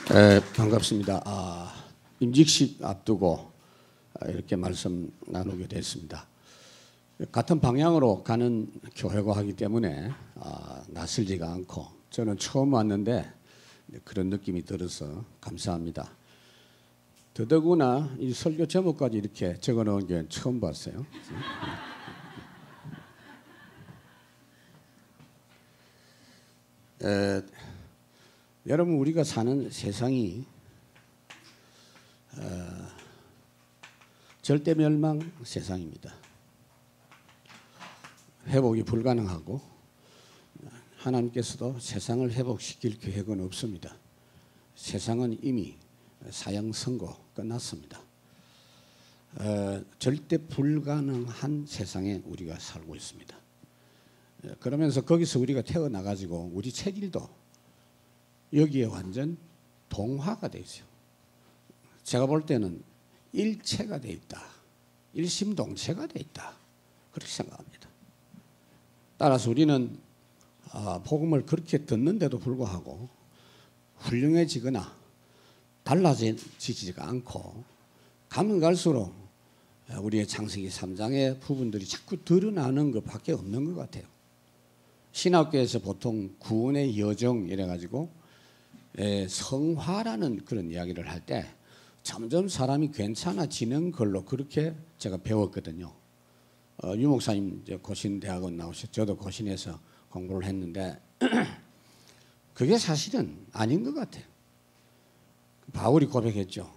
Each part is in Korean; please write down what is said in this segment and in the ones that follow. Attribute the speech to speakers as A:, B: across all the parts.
A: 반갑습니다. 임직식 앞두고 이렇게 말씀 나누게 됐습니다. 같은 방향으로 가는 교회고 하기 때문에 낯설지가 않고 저는 처음 왔는데 그런 느낌이 들어서 감사합니다. 더더구나 이 설교 제목까지 이렇게 적어놓은 게 처음 봤어요. 여러분, 우리가 사는 세상이 절대 멸망 세상입니다. 회복이 불가능하고 하나님께서도 세상을 회복시킬 계획은 없습니다. 세상은 이미 사형 선고 끝났습니다. 절대 불가능한 세상에 우리가 살고 있습니다. 그러면서 거기서 우리가 태어나가지고 우리 체질도 여기에 완전 동화가 되어 있어요. 제가 볼 때는 일체가 되어 있다. 일심동체가 되어 있다. 그렇게 생각합니다. 따라서 우리는 복음을 그렇게 듣는데도 불구하고 훌륭해지거나 달라지지가 않고 가면 갈수록 우리의 창세기 3장의 부분들이 자꾸 드러나는 것밖에 없는 것 같아요. 신학교에서 보통 구원의 여정 이래가지고 성화라는 그런 이야기를 할 때 점점 사람이 괜찮아지는 걸로 그렇게 제가 배웠거든요. 유 목사님 이제 고신대학원 나오셨죠. 저도 고신에서 공부를 했는데 그게 사실은 아닌 것 같아요. 바울이 고백했죠.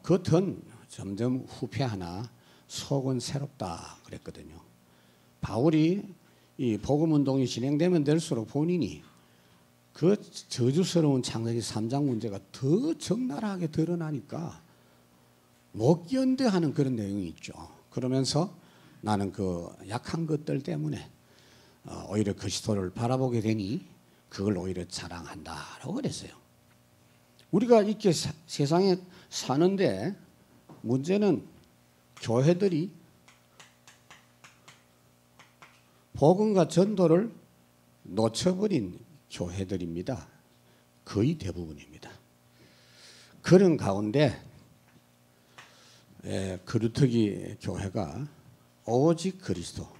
A: 겉은 점점 후패하나 속은 새롭다 그랬거든요. 바울이 이 복음운동이 진행되면 될수록 본인이 그 저주스러운 창세기 3장 문제가 더 적나라하게 드러나니까 못 견뎌하는 그런 내용이 있죠. 그러면서 나는 그 약한 것들 때문에 오히려 그리스도를 바라보게 되니 그걸 오히려 자랑한다라고 그랬어요. 우리가 이렇게 세상에 사는데 문제는 교회들이 복음과 전도를 놓쳐버린 교회들입니다. 거의 대부분입니다. 그런 가운데 그루터기 교회가 오직 그리스도,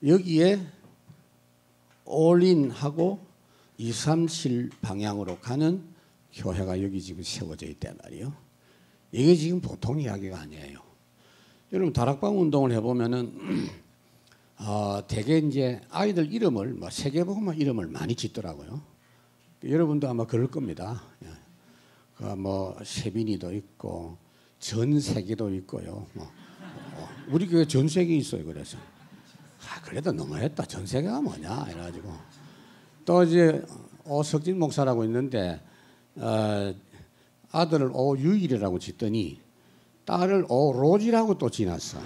A: 여기에 올인하고 237 방향으로 가는 교회가 여기 지금 세워져 있단 말이에요. 이게 지금 보통 이야기가 아니에요. 여러분, 다락방 운동을 해보면은 대개 이제 아이들 이름을 세계복음화 이름을 많이 짓더라고요. 여러분도 아마 그럴 겁니다. 세빈이도 있고 전세계도 있고요. 우리 교회 전세계 있어요. 그래서 그래도 너무했다. 전세계가 뭐냐 이래가지고 또 이제 오석진 목사라고 있는데 아들을 오유일이라고 짓더니 딸을 오로지라고 또 지났어.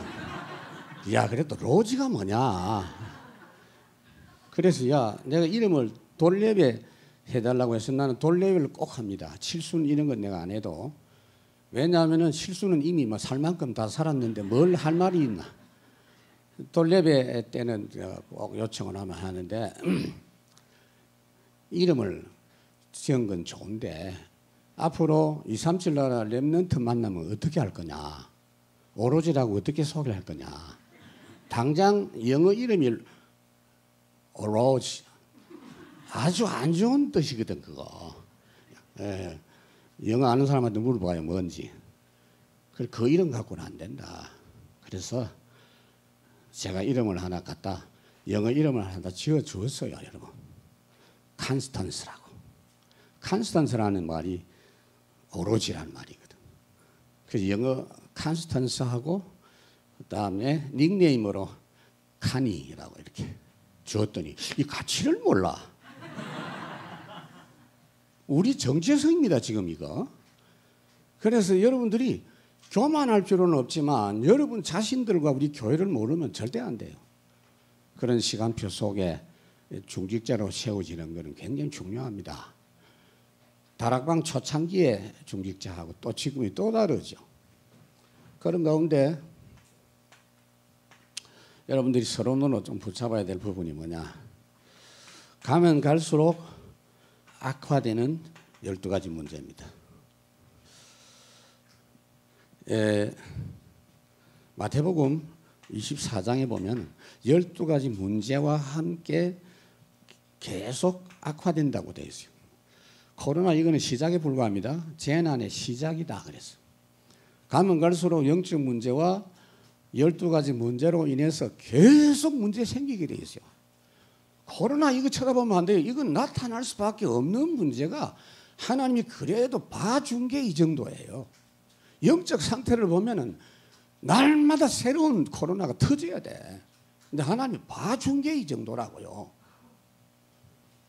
A: 야, 그래도 로지가 뭐냐. 그래서 야, 내가 이름을 돌예배 해달라고 해서 나는 돌예배를 꼭 합니다. 칠수는 이런 건 내가 안 해도. 왜냐하면 칠수는 이미 살 만큼 다 살았는데 뭘 할 말이 있나. 돌예배 때는 꼭 요청을 하면 하는데 이름을 지은 건 좋은데 앞으로 237 나라 렘넌트 만나면 어떻게 할 거냐. 오로지라고 어떻게 소개할 거냐. 당장 영어 이름이 오로지 아주 안 좋은 뜻이거든 그거. 영어 아는 사람한테 물어봐요 뭔지. 그 이름 갖고는 안 된다. 그래서 제가 이름을 하나 갖다 영어 이름을 하나 지어 주었어요. 여러분, 칸스턴스라고. 칸스턴스라는 말이 오로지라는 말이거든. 그래서 영어 칸스턴스하고 그다음에 닉네임으로 카니라고 이렇게 주었더니 이 가치를 몰라. 우리 정체성입니다 지금 이거. 그래서 여러분들이 교만할 필요는 없지만 여러분 자신들과 우리 교회를 모르면 절대 안 돼요. 그런 시간표 속에 중직자로 세워지는 것은 굉장히 중요합니다. 다락방 초창기에 중직자하고 또 지금이 또 다르죠. 그런 가운데 여러분들이 서론으로 좀 붙잡아야 될 부분이 뭐냐. 가면 갈수록 악화되는 12가지 문제입니다. 마태복음 24장에 보면 12가지 문제와 함께 계속 악화된다고 되어 있어요. 코로나 이거는 시작에 불과합니다. 재난의 시작이다 그랬어요. 가면 갈수록 영적 문제와 12가지 문제로 인해서 계속 문제 생기게 되어 있어요. 코로나 이거 쳐다보면 안 돼요. 이건 나타날 수밖에 없는 문제가 하나님이 그래도 봐준 게 이 정도예요. 영적 상태를 보면은 날마다 새로운 코로나가 터져야 돼. 근데 하나님이 봐준 게 이 정도라고요.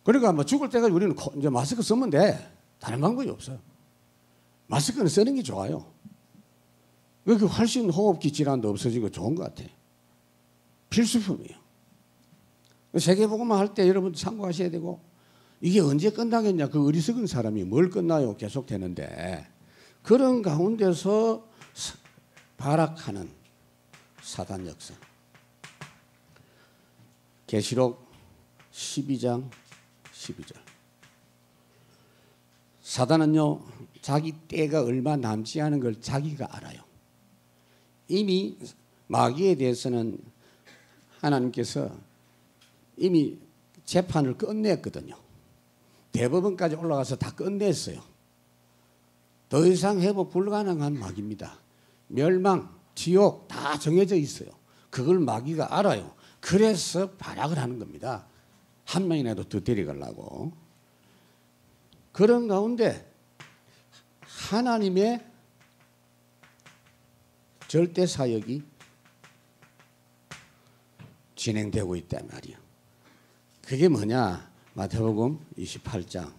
A: 그러니까 뭐 죽을 때까지 우리는 이제 마스크 쓰면 돼. 다른 방법이 없어요. 마스크는 쓰는 게 좋아요. 그 훨씬 호흡기 질환도 없어지고 좋은 것 같아요. 필수품이에요. 세계복음화 할 때 여러분 참고하셔야 되고, 이게 언제 끝나겠냐. 그 어리석은 사람이 뭘 끝나요? 계속 되는데. 그런 가운데서 발악하는 사단 역사. 계시록 12장 12절. 사단은요, 자기 때가 얼마 남지 않은 걸 자기가 알아요. 이미 마귀에 대해서는 하나님께서 이미 재판을 끝냈거든요. 대법원까지 올라가서 다 끝냈어요. 더 이상 회복 불가능한 마귀입니다. 멸망, 지옥 다 정해져 있어요. 그걸 마귀가 알아요. 그래서 발악을 하는 겁니다. 한 명이라도 더 데려가려고. 그런 가운데 하나님의 절대 사역이 진행되고 있단 말이에요. 그게 뭐냐? 마태복음 28장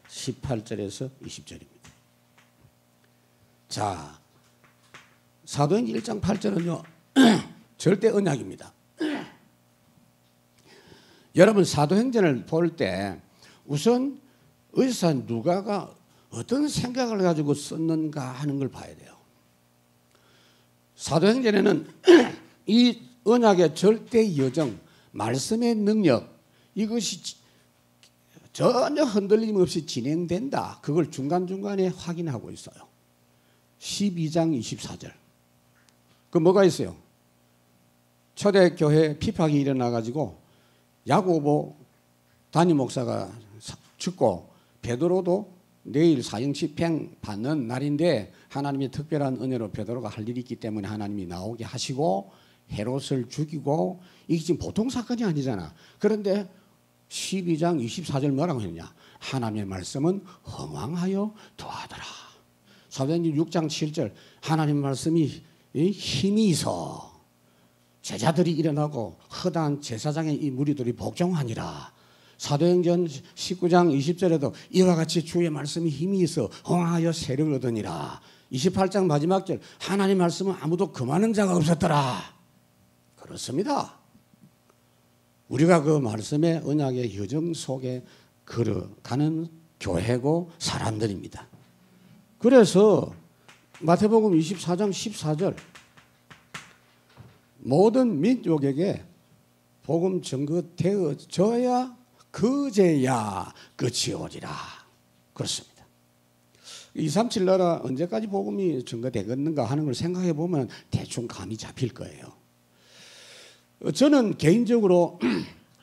A: 18절에서 20절입니다. 자, 사도행전 1장 8절은요 절대 언약입니다. 여러분 사도행전을 볼 때 우선 의사 누가가 어떤 생각을 가지고 썼는가 하는 걸 봐야 돼요. 사도행전에는 이 언약의 절대 여정, 말씀의 능력, 이것이 전혀 흔들림 없이 진행된다. 그걸 중간중간에 확인하고 있어요. 12장 24절. 그 뭐가 있어요? 초대교회 피팍이 일어나가지고 야고보 담임 목사가 죽고 베드로도 내일 사형 집행 받는 날인데 하나님의 특별한 은혜로 베드로가 할 일이 있기 때문에 하나님이 나오게 하시고 헤롯을 죽이고 이게 지금 보통 사건이 아니잖아. 그런데 12장 24절 뭐라고 했냐? 하나님의 말씀은 흥왕하여 도하더라. 사도행전 6장 7절 하나님의 말씀이 힘이 있어 제자들이 일어나고 허다한 제사장의 이 무리들이 복종하니라. 사도행전 19장 20절에도 이와 같이 주의 말씀이 힘이 있어 흥하여 세력을 얻으니라. 28장 마지막 절 하나님 말씀은 아무도 금하는 자가 없었더라. 그렇습니다. 우리가 그 말씀의 언약의 여정 속에 걸어가는 교회고 사람들입니다. 그래서 마태복음 24장 14절 모든 민족에게 복음 전거되어져야 그제야 끝이 오리라. 그렇습니다. 237 나라 언제까지 복음이 전거되겠는가 하는 걸 생각해 보면 대충 감이 잡힐 거예요. 저는 개인적으로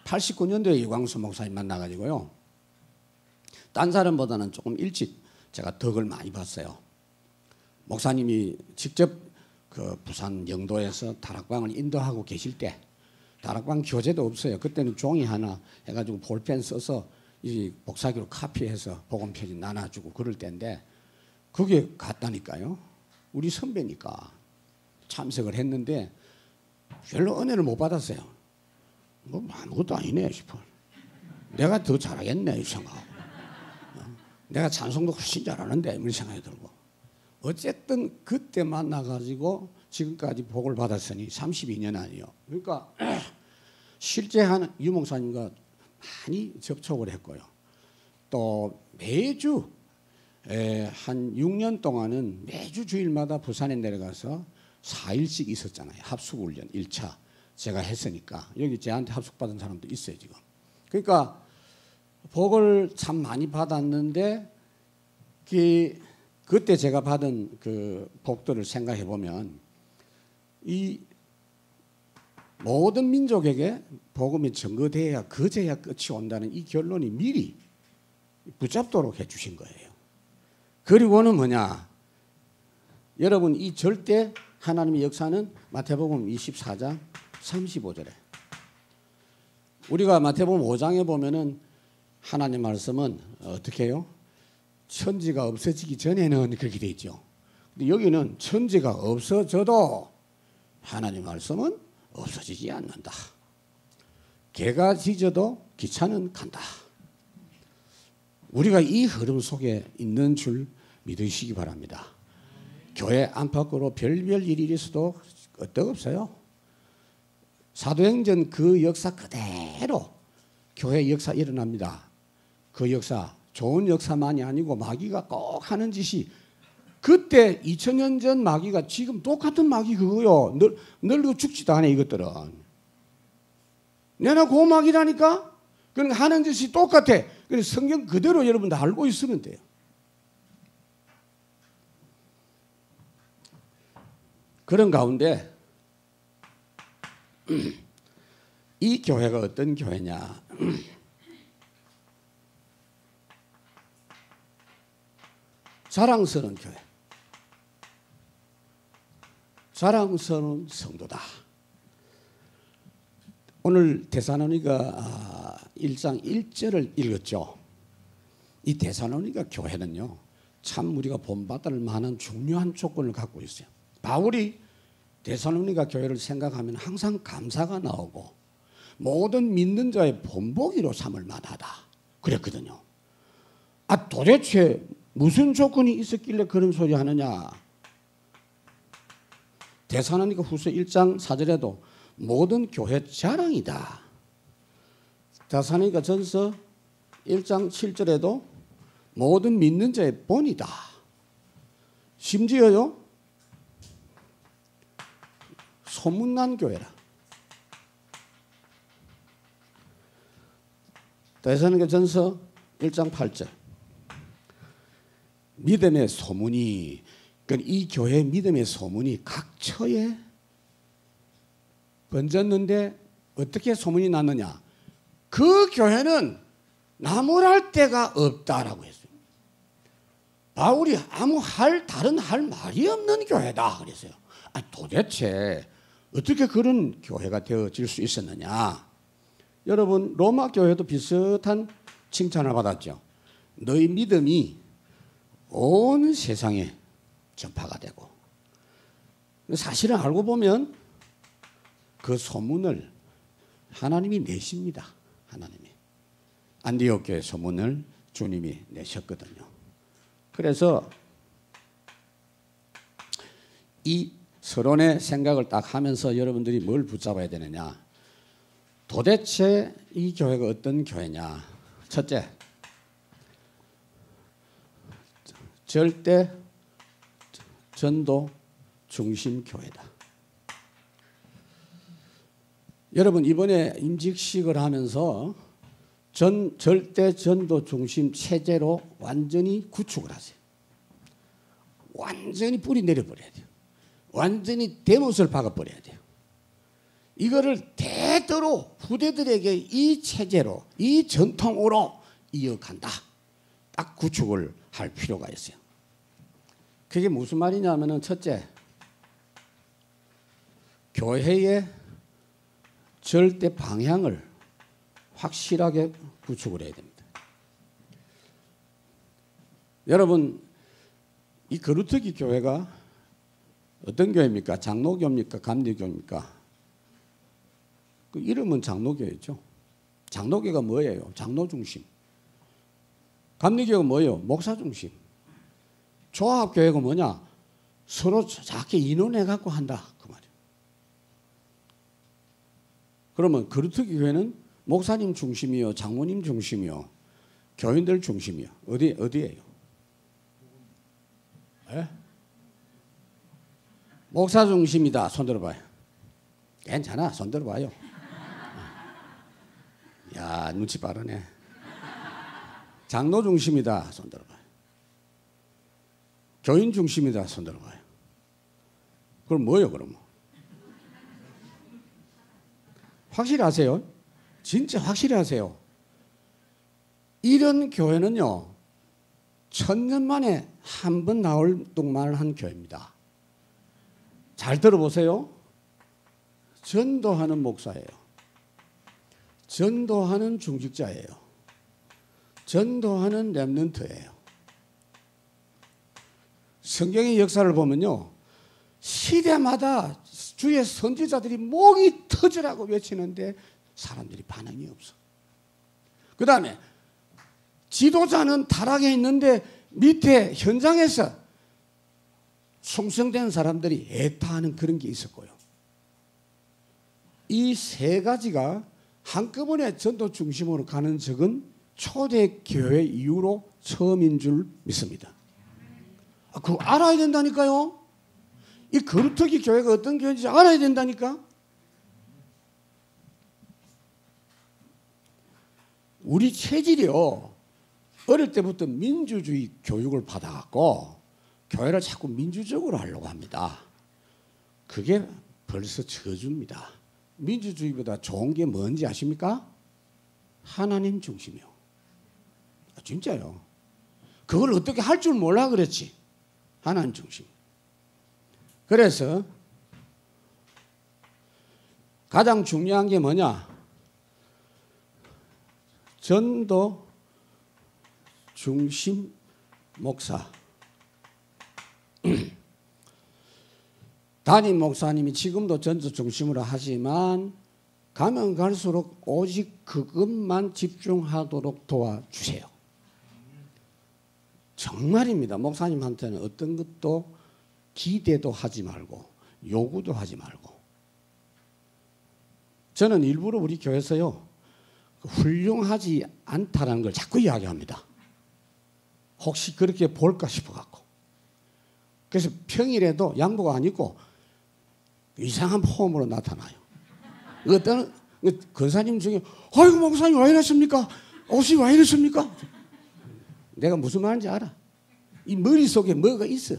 A: 89년도에 이광수 목사님 만나가지고요. 딴 사람보다는 조금 일찍 제가 덕을 많이 봤어요. 목사님이 직접 그 부산 영도에서 다락방을 인도하고 계실 때 다락방 교재도 없어요. 그때는 종이 하나 해가지고 볼펜 써서 이 복사기로 카피해서 복음 표지 나눠주고 그럴 때인데 그게 갔다니까요. 우리 선배니까 참석을 했는데 별로 은혜를 못 받았어요. 뭐 아무것도 아니네 싶어. 내가 더 잘하겠네 이 생각. 내가 찬송도 훨씬 잘하는데 이런 생각이 들고. 어쨌든 그때 만나가지고 지금까지 복을 받았으니 32년 아니에요. 그러니까 실제 한 유목사님과 많이 접촉을 했고요. 또 매주 한 6년 동안은 매주 주일마다 부산에 내려가서 4일씩 있었잖아요. 합숙훈련 1차 제가 했으니까 여기 저한테 합숙받은 사람도 있어요 지금. 그러니까 복을 참 많이 받았는데 그때 제가 받은 그 복들을 생각해 보면 이 모든 민족에게 복음이 전거돼야 그제야 끝이 온다는 이 결론이 미리 붙잡도록 해주신 거예요. 그리고는 뭐냐? 여러분 이 절대 하나님의 역사는 마태복음 24장 35절에 우리가 마태복음 5장에 보면은 하나님 말씀은 어떻게 해요? 천지가 없어지기 전에는 그렇게 돼 있죠. 근데 여기는 천지가 없어져도 하나님 말씀은 없어지지 않는다. 개가 짖어도 기차는 간다. 우리가 이 흐름 속에 있는 줄 믿으시기 바랍니다. 교회 안팎으로 별별 일이 있어도 끄떡없어요. 사도행전 그 역사 그대로 교회 역사 일어납니다. 그 역사 좋은 역사만이 아니고 마귀가 꼭 하는 짓이 그때 2000년 전 마귀가 지금 똑같은 마귀 그거요. 늙어 죽지도 않아 이것들은. 내가 그 마귀라니까. 그러니까 하는 짓이 똑같아. 그래서 성경 그대로 여러분 다 알고 있으면 돼요. 그런 가운데 이 교회가 어떤 교회냐. 자랑스러운 교회. 자랑스러운 성도다. 오늘 데살로니가 1장 1절을 읽었죠. 이 데살로니가 교회는요. 참 우리가 본받을 만한 중요한 조건을 갖고 있어요. 바울이 데살로니가 교회를 생각하면 항상 감사가 나오고 모든 믿는 자의 본보기로 삼을 만하다. 그랬거든요. 도대체 무슨 조건이 있었길래 그런 소리 하느냐. 데살로니가 후서 1장 4절에도 모든 교회 자랑이다. 데살로니가 전서 1장 7절에도 모든 믿는 자의 본이다. 심지어요. 소문난 교회라. 데살로니가 전서 1장 8절. 믿음의 소문이 그러니까 이 교회의 믿음의 소문이 각 처에 번졌는데 어떻게 소문이 났느냐. 그 교회는 나무랄 데가 없다라고 했어요. 바울이 다른 할 말이 없는 교회다 그랬어요. 도대체 어떻게 그런 교회가 되어질 수 있었느냐. 여러분 로마 교회도 비슷한 칭찬을 받았죠. 너희 믿음이 온 세상에 전파가 되고 사실은 알고 보면 그 소문을 하나님이 내십니다. 하나님이 안디옥 교회 소문을 주님이 내셨거든요. 그래서 이 서론의 생각을 딱 하면서 여러분들이 뭘 붙잡아야 되느냐. 도대체 이 교회가 어떤 교회냐. 첫째, 절대 전도 중심 교회다. 여러분 이번에 임직식을 하면서 절대 전도 중심 체제로 완전히 구축을 하세요. 완전히 뿌리 내려버려야 돼요. 완전히 대못을 박아버려야 돼요. 이거를 대대로 후대들에게 이 체제로 이 전통으로 이어간다. 딱 구축을 할 필요가 있어요. 그게 무슨 말이냐면은 첫째, 교회의 절대 방향을 확실하게 구축을 해야 됩니다. 여러분, 이 거루터기 교회가 어떤 교회입니까? 장로교입니까? 감리교입니까? 그 이름은 장로교회죠. 장로교가 뭐예요? 장로 중심. 감리교가 뭐예요? 목사 중심. 조합교회가 뭐냐? 서로 작게 인원해 갖고 한다. 그 말이에요. 그러면 거루터기 교회는 목사님 중심이요, 장모님 중심이요, 교인들 중심이요. 어디예요? 에? 목사 중심이다. 손 들어봐요. 괜찮아. 손 들어봐요. 야, 눈치 빠르네. 장로 중심이다. 손 들어봐요. 교인 중심이다. 손 들어봐요. 그럼 뭐예요, 그러면? 확실히 하세요. 진짜 확실히 하세요. 이런 교회는요, 1000년 만에 한 번 나올 동만한 교회입니다. 잘 들어보세요. 전도하는 목사예요. 전도하는 중직자예요. 전도하는 렘넌트예요. 성경의 역사를 보면요, 시대마다 주의 선지자들이 목이 터지라고 외치는데 사람들이 반응이 없어. 그 다음에 지도자는 타락해 있는데 밑에 현장에서 충성된 사람들이 애타하는 그런 게 있었고요. 이 세 가지가 한꺼번에 전도 중심으로 가는 적은 초대교회 이후로 처음인 줄 믿습니다. 그거 알아야 된다니까요. 이 거루터기 교회가 어떤 교회인지 알아야 된다니까. 우리 체질이요, 어릴 때부터 민주주의 교육을 받아갖고 교회를 자꾸 민주적으로 하려고 합니다. 그게 벌써 저주입니다. 민주주의보다 좋은 게 뭔지 아십니까? 하나님 중심이요. 진짜요. 그걸 어떻게 할 줄 몰라 그랬지. 하나님 중심. 그래서 가장 중요한 게 뭐냐? 전도 중심 목사. 담임 목사님이 지금도 전도 중심으로 하지만 가면 갈수록 오직 그것만 집중하도록 도와주세요. 정말입니다. 목사님한테는 어떤 것도 기대도 하지 말고 요구도 하지 말고. 저는 일부러 우리 교회에서요, 훌륭하지 않다라는 걸 자꾸 이야기합니다. 혹시 그렇게 볼까 싶어갖고. 그래서 평일에도 양복 안 입고 이상한 폼으로 나타나요. 어떤 권사님 중에 아이고 목사님 왜 이러십니까? 옷이 왜 이러십니까? 내가 무슨 말인지 알아. 이 머릿속에 뭐가 있어.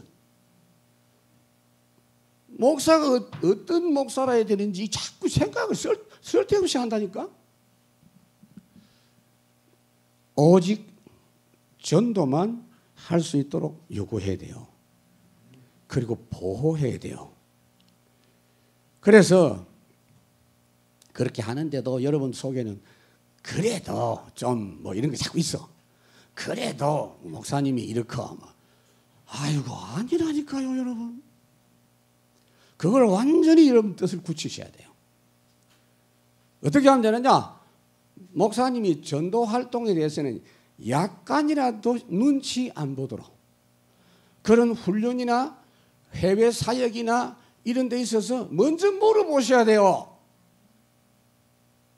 A: 목사가 어떤 목사라 해야 되는지 자꾸 생각을 쓸데없이 한다니까. 오직 전도만 할 수 있도록 요구해야 돼요. 그리고 보호해야 돼요. 그래서 그렇게 하는데도 여러분 속에는 그래도 좀 뭐 이런 게 자꾸 있어. 그래도 목사님이 이렇게 아이고 아니라니까요 여러분. 그걸 완전히 여러분 뜻을 굳히셔야 돼요. 어떻게 하면 되느냐? 목사님이 전도 활동에 대해서는 약간이라도 눈치 안 보도록 그런 훈련이나 해외 사역이나 이런 데 있어서 먼저 물어보셔야 돼요.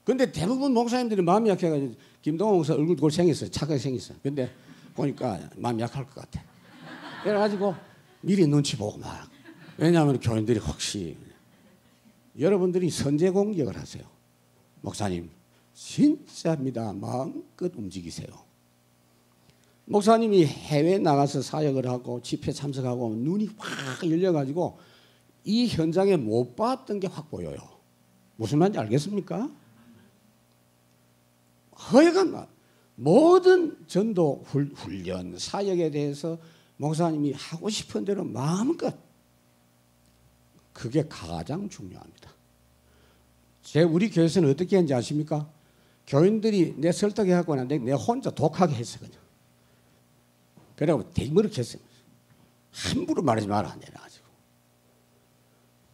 A: 근데 대부분 목사님들이 마음이 약해가지고 김동호 목사 얼굴 돌 생겼어요. 착하게 생겼어요. 근데 보니까 마음이 약할 것 같아. 그래가지고 미리 눈치 보고 막. 왜냐하면 교인들이 혹시 여러분들이 선제 공격을 하세요. 목사님 진짜입니다. 마음껏 움직이세요. 목사님이 해외 나가서 사역을 하고 집회 참석하고 눈이 확 열려가지고 이 현장에 못 봤던 게 확 보여요. 무슨 말인지 알겠습니까? 하여간 모든 전도 훈련 사역에 대해서 목사님이 하고 싶은 대로 마음껏 그게 가장 중요합니다. 우리 교회에서는 어떻게 했는지 아십니까? 교인들이 내 설득해갖고 내 혼자 독하게 했어 그냥. 그래갖고 대머리게 했어요. 함부로 말하지 마라 내려가지고.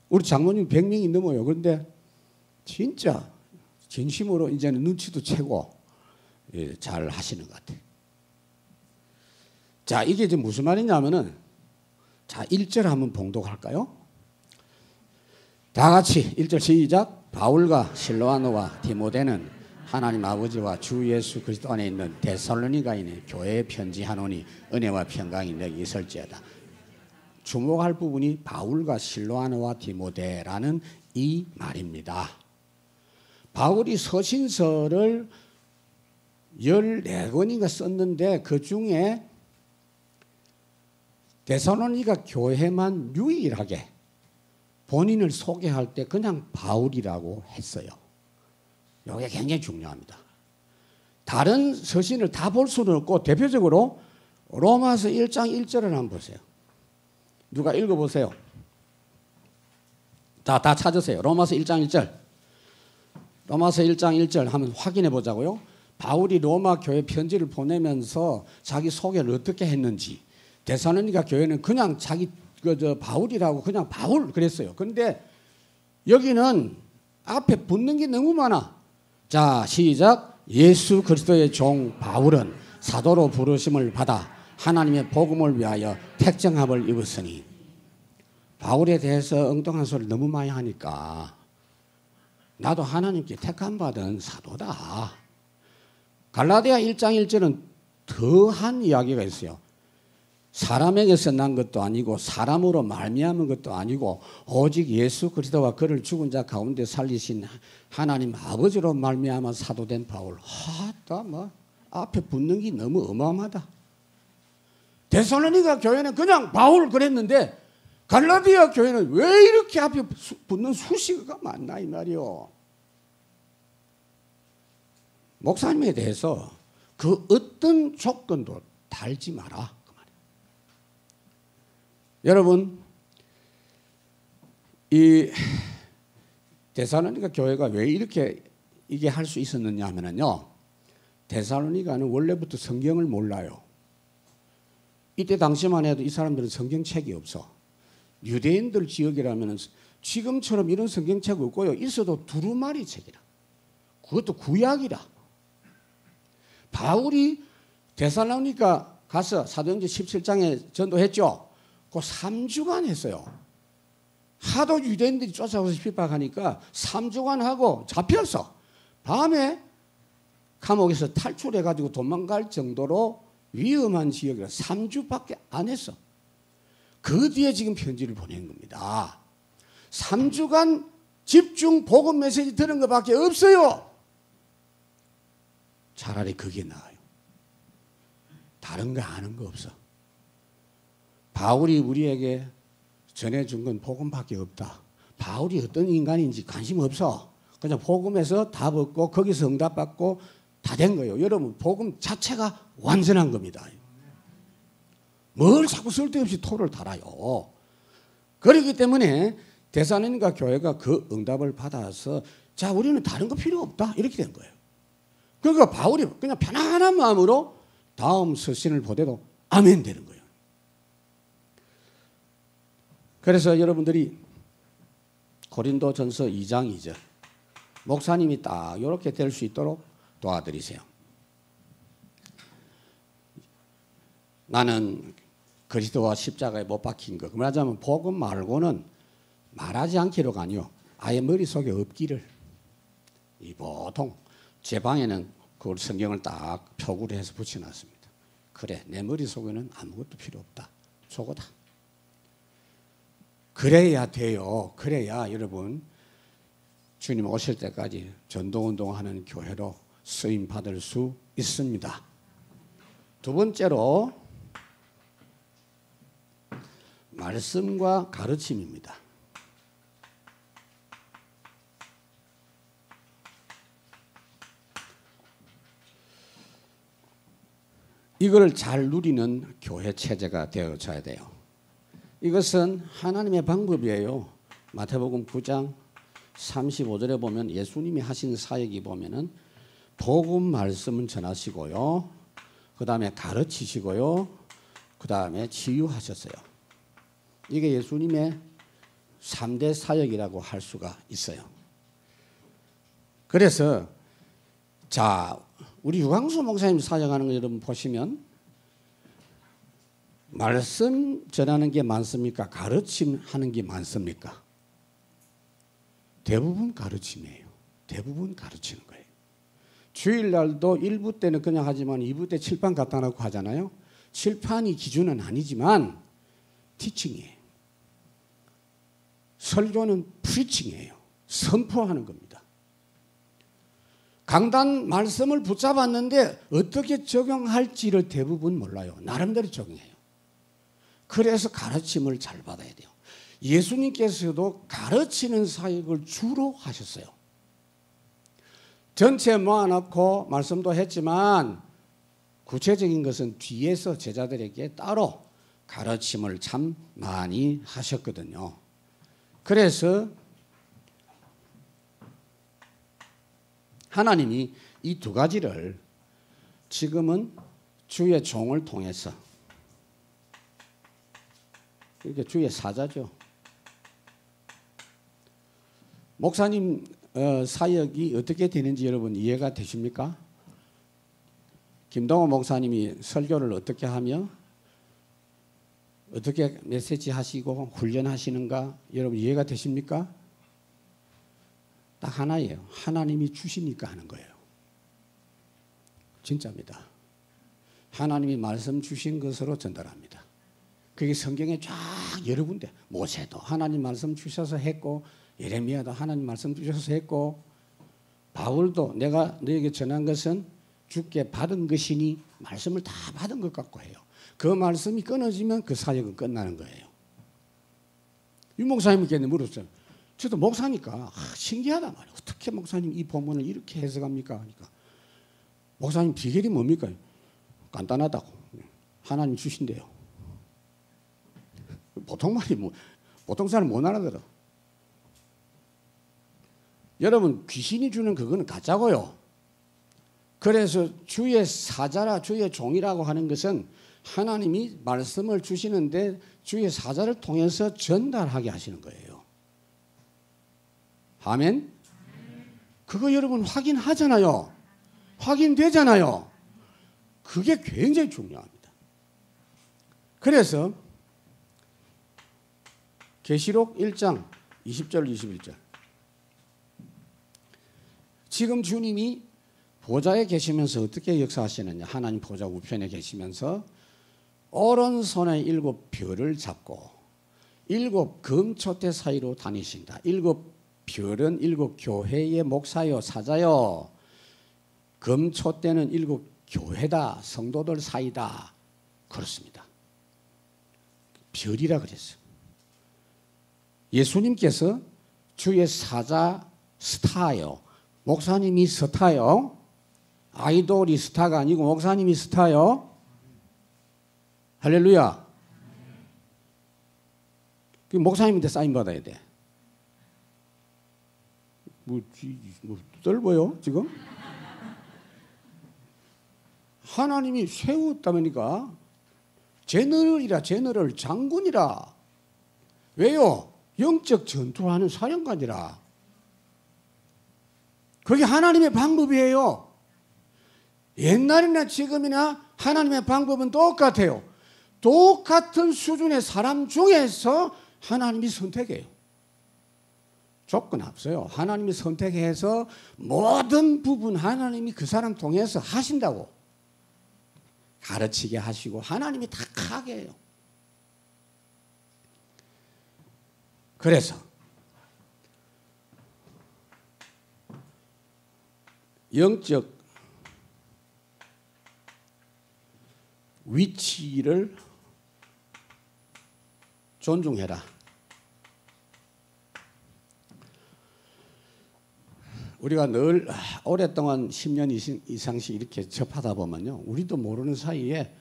A: 우리 장로님 100명이 넘어요. 그런데 진짜 진심으로 이제는 눈치도 채고 잘 하시는 것 같아요. 자, 이게 이제 무슨 말이냐면은 자, 1절 한번 봉독할까요? 다 같이 1절 시작. 바울과 실로아노와 디모데는 하나님 아버지와 주 예수 그리스도 안에 있는 데살로니가인의 교회에 편지하노니 은혜와 평강이 너에게 있을지어다. 주목할 부분이 바울과 실로아노와 디모데라는 이 말입니다. 바울이 서신서를 14권인가 썼는데 그 중에 데살로니가 교회만 유일하게 본인을 소개할 때 그냥 바울이라고 했어요. 이게 굉장히 중요합니다. 다른 서신을 다 볼 수는 없고 대표적으로 로마서 1장 1절을 한번 보세요. 누가 읽어보세요. 다 찾으세요. 로마서 1장 1절. 로마서 1장 1절 한번 확인해 보자고요. 바울이 로마 교회 편지를 보내면서 자기 소개를 어떻게 했는지. 데살로니가 교회는 그냥 자기 바울이라고 그냥 바울 그랬어요. 그런데 여기는 앞에 붙는 게 너무 많아. 자, 시작. 예수 그리스도의 종 바울은 사도로 부르심을 받아 하나님의 복음을 위하여 택정함을 입었으니. 바울에 대해서 엉뚱한 소리를 너무 많이 하니까 나도 하나님께 택함 받은 사도다. 갈라디아 1장 1절은 더한 이야기가 있어요. 사람에게서 난 것도 아니고 사람으로 말미암은 것도 아니고 오직 예수 그리스도와 그를 죽은 자 가운데 살리신 하나님 아버지로 말미암아 사도된 바울. 앞에 붙는 게 너무 어마어마하다. 데살로니가 교회는 그냥 바울 그랬는데 갈라디아 교회는 왜 이렇게 앞에 붙는 수식어가 많나 이 말이요. 목사님에 대해서 그 어떤 조건도 달지 마라. 여러분, 이 데살로니가 교회가 왜 이렇게 이게 할 수 있었느냐 하면요. 데살로니가는 원래부터 성경을 몰라요. 이때 당시만 해도 이 사람들은 성경책이 없어. 유대인들 지역이라면 지금처럼 이런 성경책 없고요. 있어도 두루마리 책이라. 그것도 구약이라. 바울이 데살로니가 가서 사도행전 17장에 전도했죠. 그 3주간 했어요. 하도 유대인들이 쫓아와서 핍박하니까 3주간 하고 잡혔어. 밤에 감옥에서 탈출해가지고 도망갈 정도로 위험한 지역이라 3주밖에 안 했어. 그 뒤에 지금 편지를 보낸 겁니다. 3주간 집중 복음 메시지 들은 것밖에 없어요. 차라리 그게 나아요. 다른 거 아는 거 없어. 바울이 우리에게 전해준 건 복음밖에 없다. 바울이 어떤 인간인지 관심 없어. 그냥 복음에서 답 얻고 거기서 응답받고 다 된 거예요. 여러분 복음 자체가 완전한 겁니다. 뭘 자꾸 쓸데없이 토를 달아요. 그렇기 때문에 데살로니가 교회가 그 응답을 받아서 자 우리는 다른 거 필요 없다 이렇게 된 거예요. 그러니까 바울이 그냥 편안한 마음으로 다음 서신을 보내도 아멘 되는 거예요. 그래서 여러분들이 고린도전서 2장 2절 목사님이 딱 이렇게 될 수 있도록 도와드리세요. 나는 그리스도와 십자가에 못 박힌 것. 말하자면 복음 말고는 말하지 않기로가 아니요. 아예 머릿속에 없기를. 이 보통 제 방에는 그 성경을 딱 표구를 해서 붙여놨습니다. 그래 내 머릿속에는 아무것도 필요 없다. 저거다. 그래야 돼요. 그래야 여러분 주님 오실 때까지 전도운동하는 교회로 쓰임 받을 수 있습니다. 두 번째로 말씀과 가르침입니다. 이걸 잘 누리는 교회 체제가 되어져야 돼요. 이것은 하나님의 방법이에요. 마태복음 9장 35절에 보면 예수님이 하신 사역이 보면은 복음 말씀은 전하시고요. 그 다음에 가르치시고요. 그 다음에 치유하셨어요. 이게 예수님의 3대 사역이라고 할 수가 있어요. 그래서 자 우리 유광수 목사님 사역하는 거 여러분 보시면 말씀 전하는 게 많습니까? 가르침하는 게 많습니까? 대부분 가르침이에요. 대부분 가르치는 거예요. 주일날도 1부 때는 그냥 하지만 2부 때 칠판 갖다 놓고 하잖아요. 칠판이 기준은 아니지만 티칭이에요. 설교는 프리칭이에요. 선포하는 겁니다. 강단 말씀을 붙잡았는데 어떻게 적용할지를 대부분 몰라요. 나름대로 적용해요. 그래서 가르침을 잘 받아야 돼요. 예수님께서도 가르치는 사역을 주로 하셨어요. 전체 모아놓고 말씀도 했지만 구체적인 것은 뒤에서 제자들에게 따로 가르침을 참 많이 하셨거든요. 그래서 하나님이 이 두 가지를 지금은 주의 종을 통해서, 이게 주의 사자죠. 목사님 사역이 어떻게 되는지 여러분 이해가 되십니까? 김동호 목사님이 설교를 어떻게 하며 어떻게 메시지 하시고 훈련하시는가 여러분 이해가 되십니까? 딱 하나예요. 하나님이 주시니까 하는 거예요. 진짜입니다. 하나님이 말씀 주신 것으로 전달합니다. 그게 성경에 쫙 여러 군데, 모세도 하나님 말씀 주셔서 했고, 예레미야도 하나님 말씀 주셔서 했고, 바울도 내가 너에게 전한 것은 주께 받은 것이니 말씀을 다 받은 것 같고 해요. 그 말씀이 끊어지면 그 사역은 끝나는 거예요. 유 목사님께 물었어요. 저도 목사니까 신기하단 말이에요. 어떻게 목사님 이 본문을 이렇게 해석합니까? 하니까 목사님 비결이 뭡니까? 간단하다고. 하나님 주신대요. 보통 말이 보통 사람 못 알아들어. 여러분 귀신이 주는 그거는 가짜고요. 그래서 주의 사자라 주의 종이라고 하는 것은 하나님이 말씀을 주시는데 주의 사자를 통해서 전달하게 하시는 거예요. 아멘? 그거 여러분 확인하잖아요. 확인되잖아요. 그게 굉장히 중요합니다. 그래서 계시록 1장 20절 21절 지금 주님이 보좌에 계시면서 어떻게 역사하시느냐. 하나님 보좌 우편에 계시면서 오른손에 7 별을 잡고 7 금초대 사이로 다니신다. 7 별은 7 교회의 목사요 사자요. 금초대는 7 교회다. 성도들 사이다. 그렇습니다. 별이라 그랬어요. 예수님께서 주의 사자 스타요. 목사님이 스타요. 아이돌이 스타가 아니고 목사님이 스타요. 할렐루야. 목사님한테 사인 받아야 돼. 뭐 떨보요 지금? 하나님이 세웠다니까. 제너럴이라 제너럴 장군이라. 왜요? 영적 전투하는 사령관이라. 그게 하나님의 방법이에요. 옛날이나 지금이나 하나님의 방법은 똑같아요. 똑같은 수준의 사람 중에서 하나님이 선택해요. 조건 없어요. 하나님이 선택해서 모든 부분 하나님이 그 사람 통해서 하신다고. 가르치게 하시고 하나님이 다 하게 해요. 그래서 영적 위치를 존중해라. 우리가 늘 오랫동안 10년 이상씩 이렇게 접하다 보면요, 우리도 모르는 사이에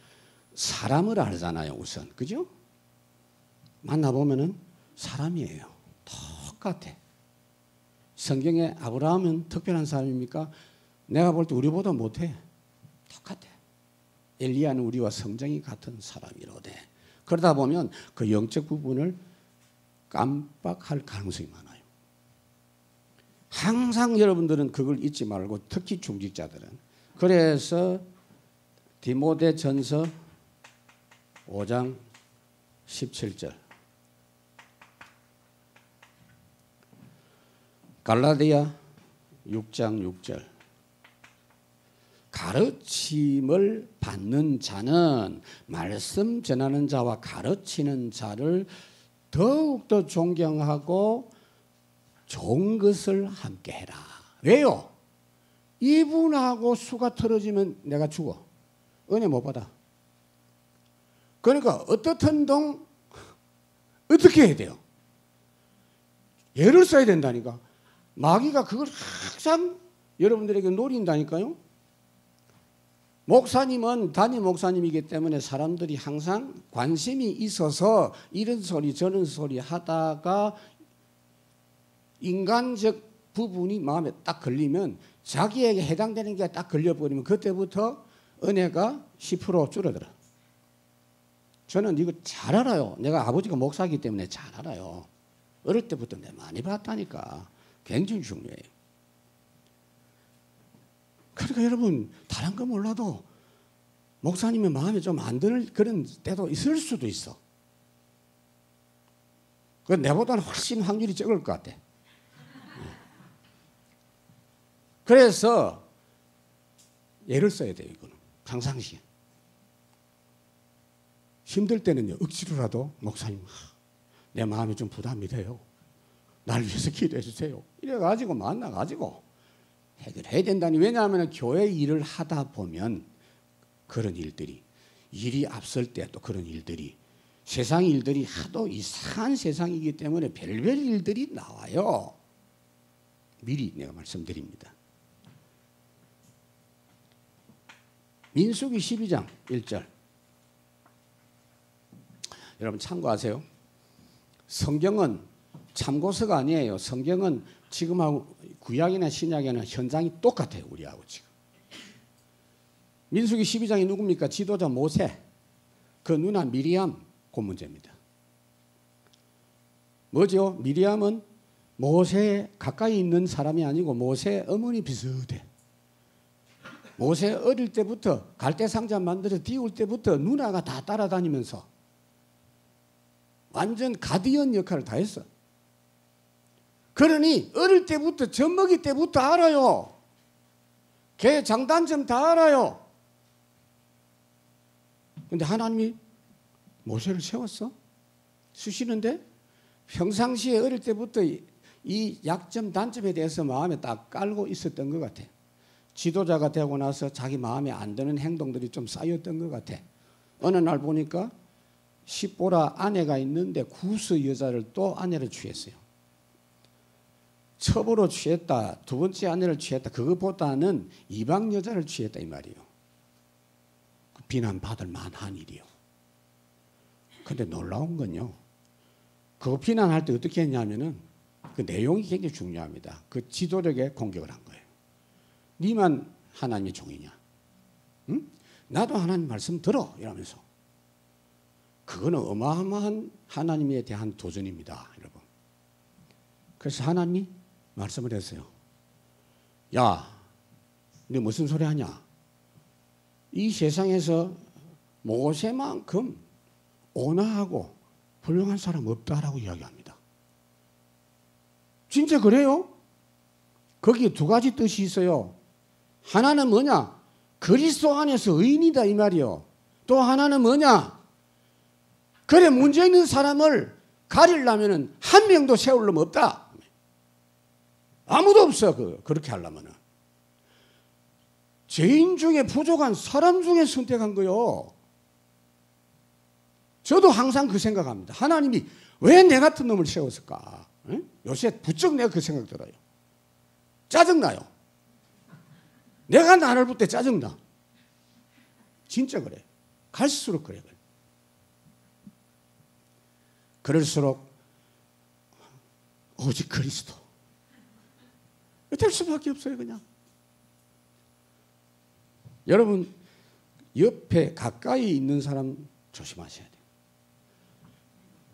A: 사람을 알잖아요. 우선 그죠? 만나보면은 사람이에요. 똑같아. 성경에 아브라함은 특별한 사람입니까? 내가 볼 때 우리보다 못해. 똑같아. 엘리야는 우리와 성정이 같은 사람이로되. 그러다 보면 그 영적 부분을 깜빡할 가능성이 많아요. 항상 여러분들은 그걸 잊지 말고, 특히 중직자들은. 그래서 디모데전서 5장 17절, 갈라디아 6장 6절, 가르침을 받는 자는 말씀 전하는 자와 가르치는 자를 더욱더 존경하고 좋은 것을 함께 해라. 왜요? 이분하고 수가 틀어지면 내가 죽어. 은혜 못 받아. 그러니까 어떻든 동 어떻게 해야 돼요? 예를 써야 된다니까. 마귀가 그걸 항상 여러분들에게 노린다니까요. 목사님은 담임 목사님이기 때문에 사람들이 항상 관심이 있어서 이런 소리 저런 소리 하다가 인간적 부분이 마음에 딱 걸리면 자기에게 해당되는 게 딱 걸려버리면 그때부터 은혜가 10% 줄어들어. 저는 이거 잘 알아요. 내가 아버지가 목사이기 때문에 잘 알아요. 어릴 때부터 내가 많이 봤다니까. 굉장히 중요해요. 그러니까 여러분 다른 거 몰라도 목사님의 마음에 좀 안 드는 그런 때도 있을 수도 있어. 그 내보다는 훨씬 확률이 적을 것 같아. 그래서 예를 써야 돼요. 이거는 평상시에. 힘들 때는요. 억지로라도 목사님 내 마음이 좀 부담이 돼요. 나를 위해서 기도해 주세요. 이래가지고 만나가지고 해결해야 된다니. 왜냐하면 교회 일을 하다 보면 그런 일들이 일이 앞설 때 또 그런 일들이 세상 일들이 하도 이상한 세상이기 때문에 별별 일들이 나와요. 미리 내가 말씀드립니다. 민수기 12장 1절 여러분 참고하세요. 성경은 참고서가 아니에요. 성경은 지금하고 구약이나 신약에는 현장이 똑같아요. 우리하고 지금. 민수기 12장이 누굽니까? 지도자 모세, 그 누나 미리암, 그 문제입니다. 뭐죠? 미리암은 모세 가까이 있는 사람이 아니고 모세 어머니 비슷해. 모세 어릴 때부터 갈대상자 만들어 띄울 때부터 누나가 다 따라다니면서 완전 가디언 역할을 다 했어. 그러니 어릴 때부터 젖먹이 때부터 알아요. 개 장단점 다 알아요. 근데 하나님이 모세를 세웠어? 쓰시는데 평상시에 어릴 때부터 이 약점 단점에 대해서 마음에 딱 깔고 있었던 것 같아. 지도자가 되고 나서 자기 마음에 안 드는 행동들이 좀 쌓였던 것 같아. 어느 날 보니까 십보라 아내가 있는데 구스 여자를 또 아내를 취했어요. 첩으로 취했다, 두 번째 아내를 취했다, 그것보다는 이방 여자를 취했다 이 말이에요. 비난받을 만한 일이요. 근데 놀라운 건요, 그거 비난할 때 어떻게 했냐면은 그 내용이 굉장히 중요합니다. 그 지도력에 공격을 한 거예요. 니만 하나님의 종이냐? 응? 나도 하나님 말씀 들어 이러면서. 그거는 어마어마한 하나님에 대한 도전입니다, 여러분. 그래서 하나님이 말씀을 했어요. 야, 너 무슨 소리 하냐? 이 세상에서 모세만큼 온화하고 훌륭한 사람 없다라고 이야기합니다. 진짜 그래요? 거기에 두 가지 뜻이 있어요. 하나는 뭐냐? 그리스도 안에서 의인이다 이 말이요. 또 하나는 뭐냐? 그래 문제 있는 사람을 가리려면 한 명도 세울 놈 없다. 아무도 없어. 그렇게 하려면. 죄인 중에 부족한 사람 중에 선택한 거요. 저도 항상 그 생각합니다. 하나님이 왜 내 같은 놈을 세웠을까? 응? 요새 부쩍 내가 그 생각 들어요. 짜증나요. 내가 나를 볼 때 짜증나. 진짜 그래. 갈수록 그래. 그럴수록 오직 그리스도. 될 수밖에 없어요, 그냥. 여러분, 옆에 가까이 있는 사람 조심하셔야 돼요.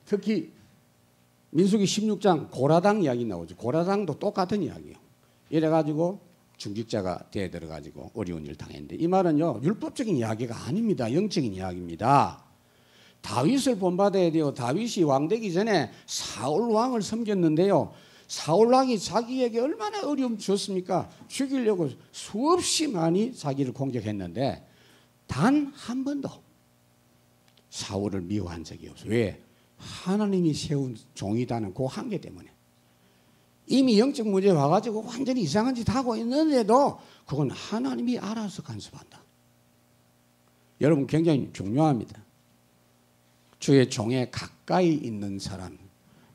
A: 특히 민수기 16장 고라당 이야기 나오죠. 고라당도 똑같은 이야기예요. 이래가지고 중직자가 대들어가지고 어려운 일을 당했는데, 이 말은요 율법적인 이야기가 아닙니다. 영적인 이야기입니다. 다윗을 본받아야 돼요. 다윗이 왕되기 전에 사울 왕을 섬겼는데요, 사울 왕이 자기에게 얼마나 어려움 줬습니까? 죽이려고 수없이 많이 자기를 공격했는데 단 한 번도 사울을 미워한 적이 없어요. 왜? 하나님이 세운 종이다는 그 한계 때문에. 이미 영적 문제 와가지고 완전히 이상한 짓 하고 있는데도 그건 하나님이 알아서 간섭한다. 여러분 굉장히 중요합니다. 주의 종에 가까이 있는 사람,